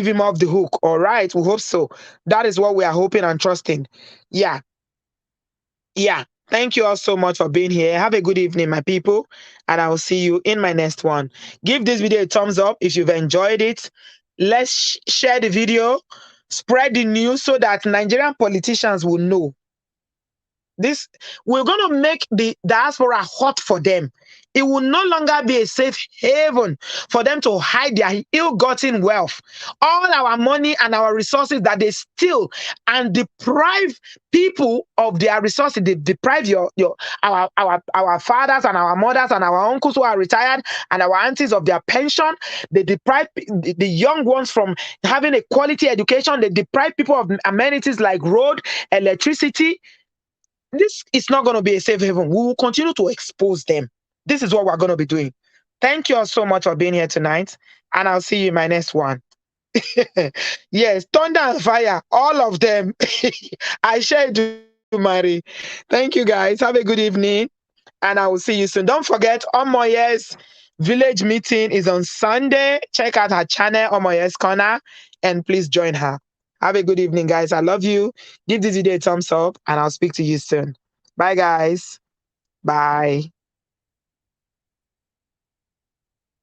him off the hook. All right, we hope so. That is what we are hoping and trusting. Yeah. Thank you all so much for being here. Have a good evening, my people, and I will see you in my next one. Give this video a thumbs up if you've enjoyed it. Let's share the video, spread the news so that Nigerian politicians will know. We're going to make the diaspora hot for them. It will no longer be a safe haven for them to hide their ill-gotten wealth. All our money and our resources that they steal and deprive people of their resources. They deprive our fathers and our mothers and our uncles who are retired and our aunties of their pension. They deprive the young ones from having a quality education. They deprive people of amenities like road, electricity. This is not going to be a safe haven. We will continue to expose them. This is what we're going to be doing. Thank you all so much for being here tonight, and I'll see you in my next one. Yes, thunder and fire, all of them. I share it, Mary. Thank you, guys. Have a good evening, and I will see you soon. Don't forget, Omoye's village meeting is on Sunday. Check out her channel, Omoye's Corner, and please join her. Have a good evening, guys. I love you. Give this video a thumbs up, and I'll speak to you soon. Bye, guys. Bye.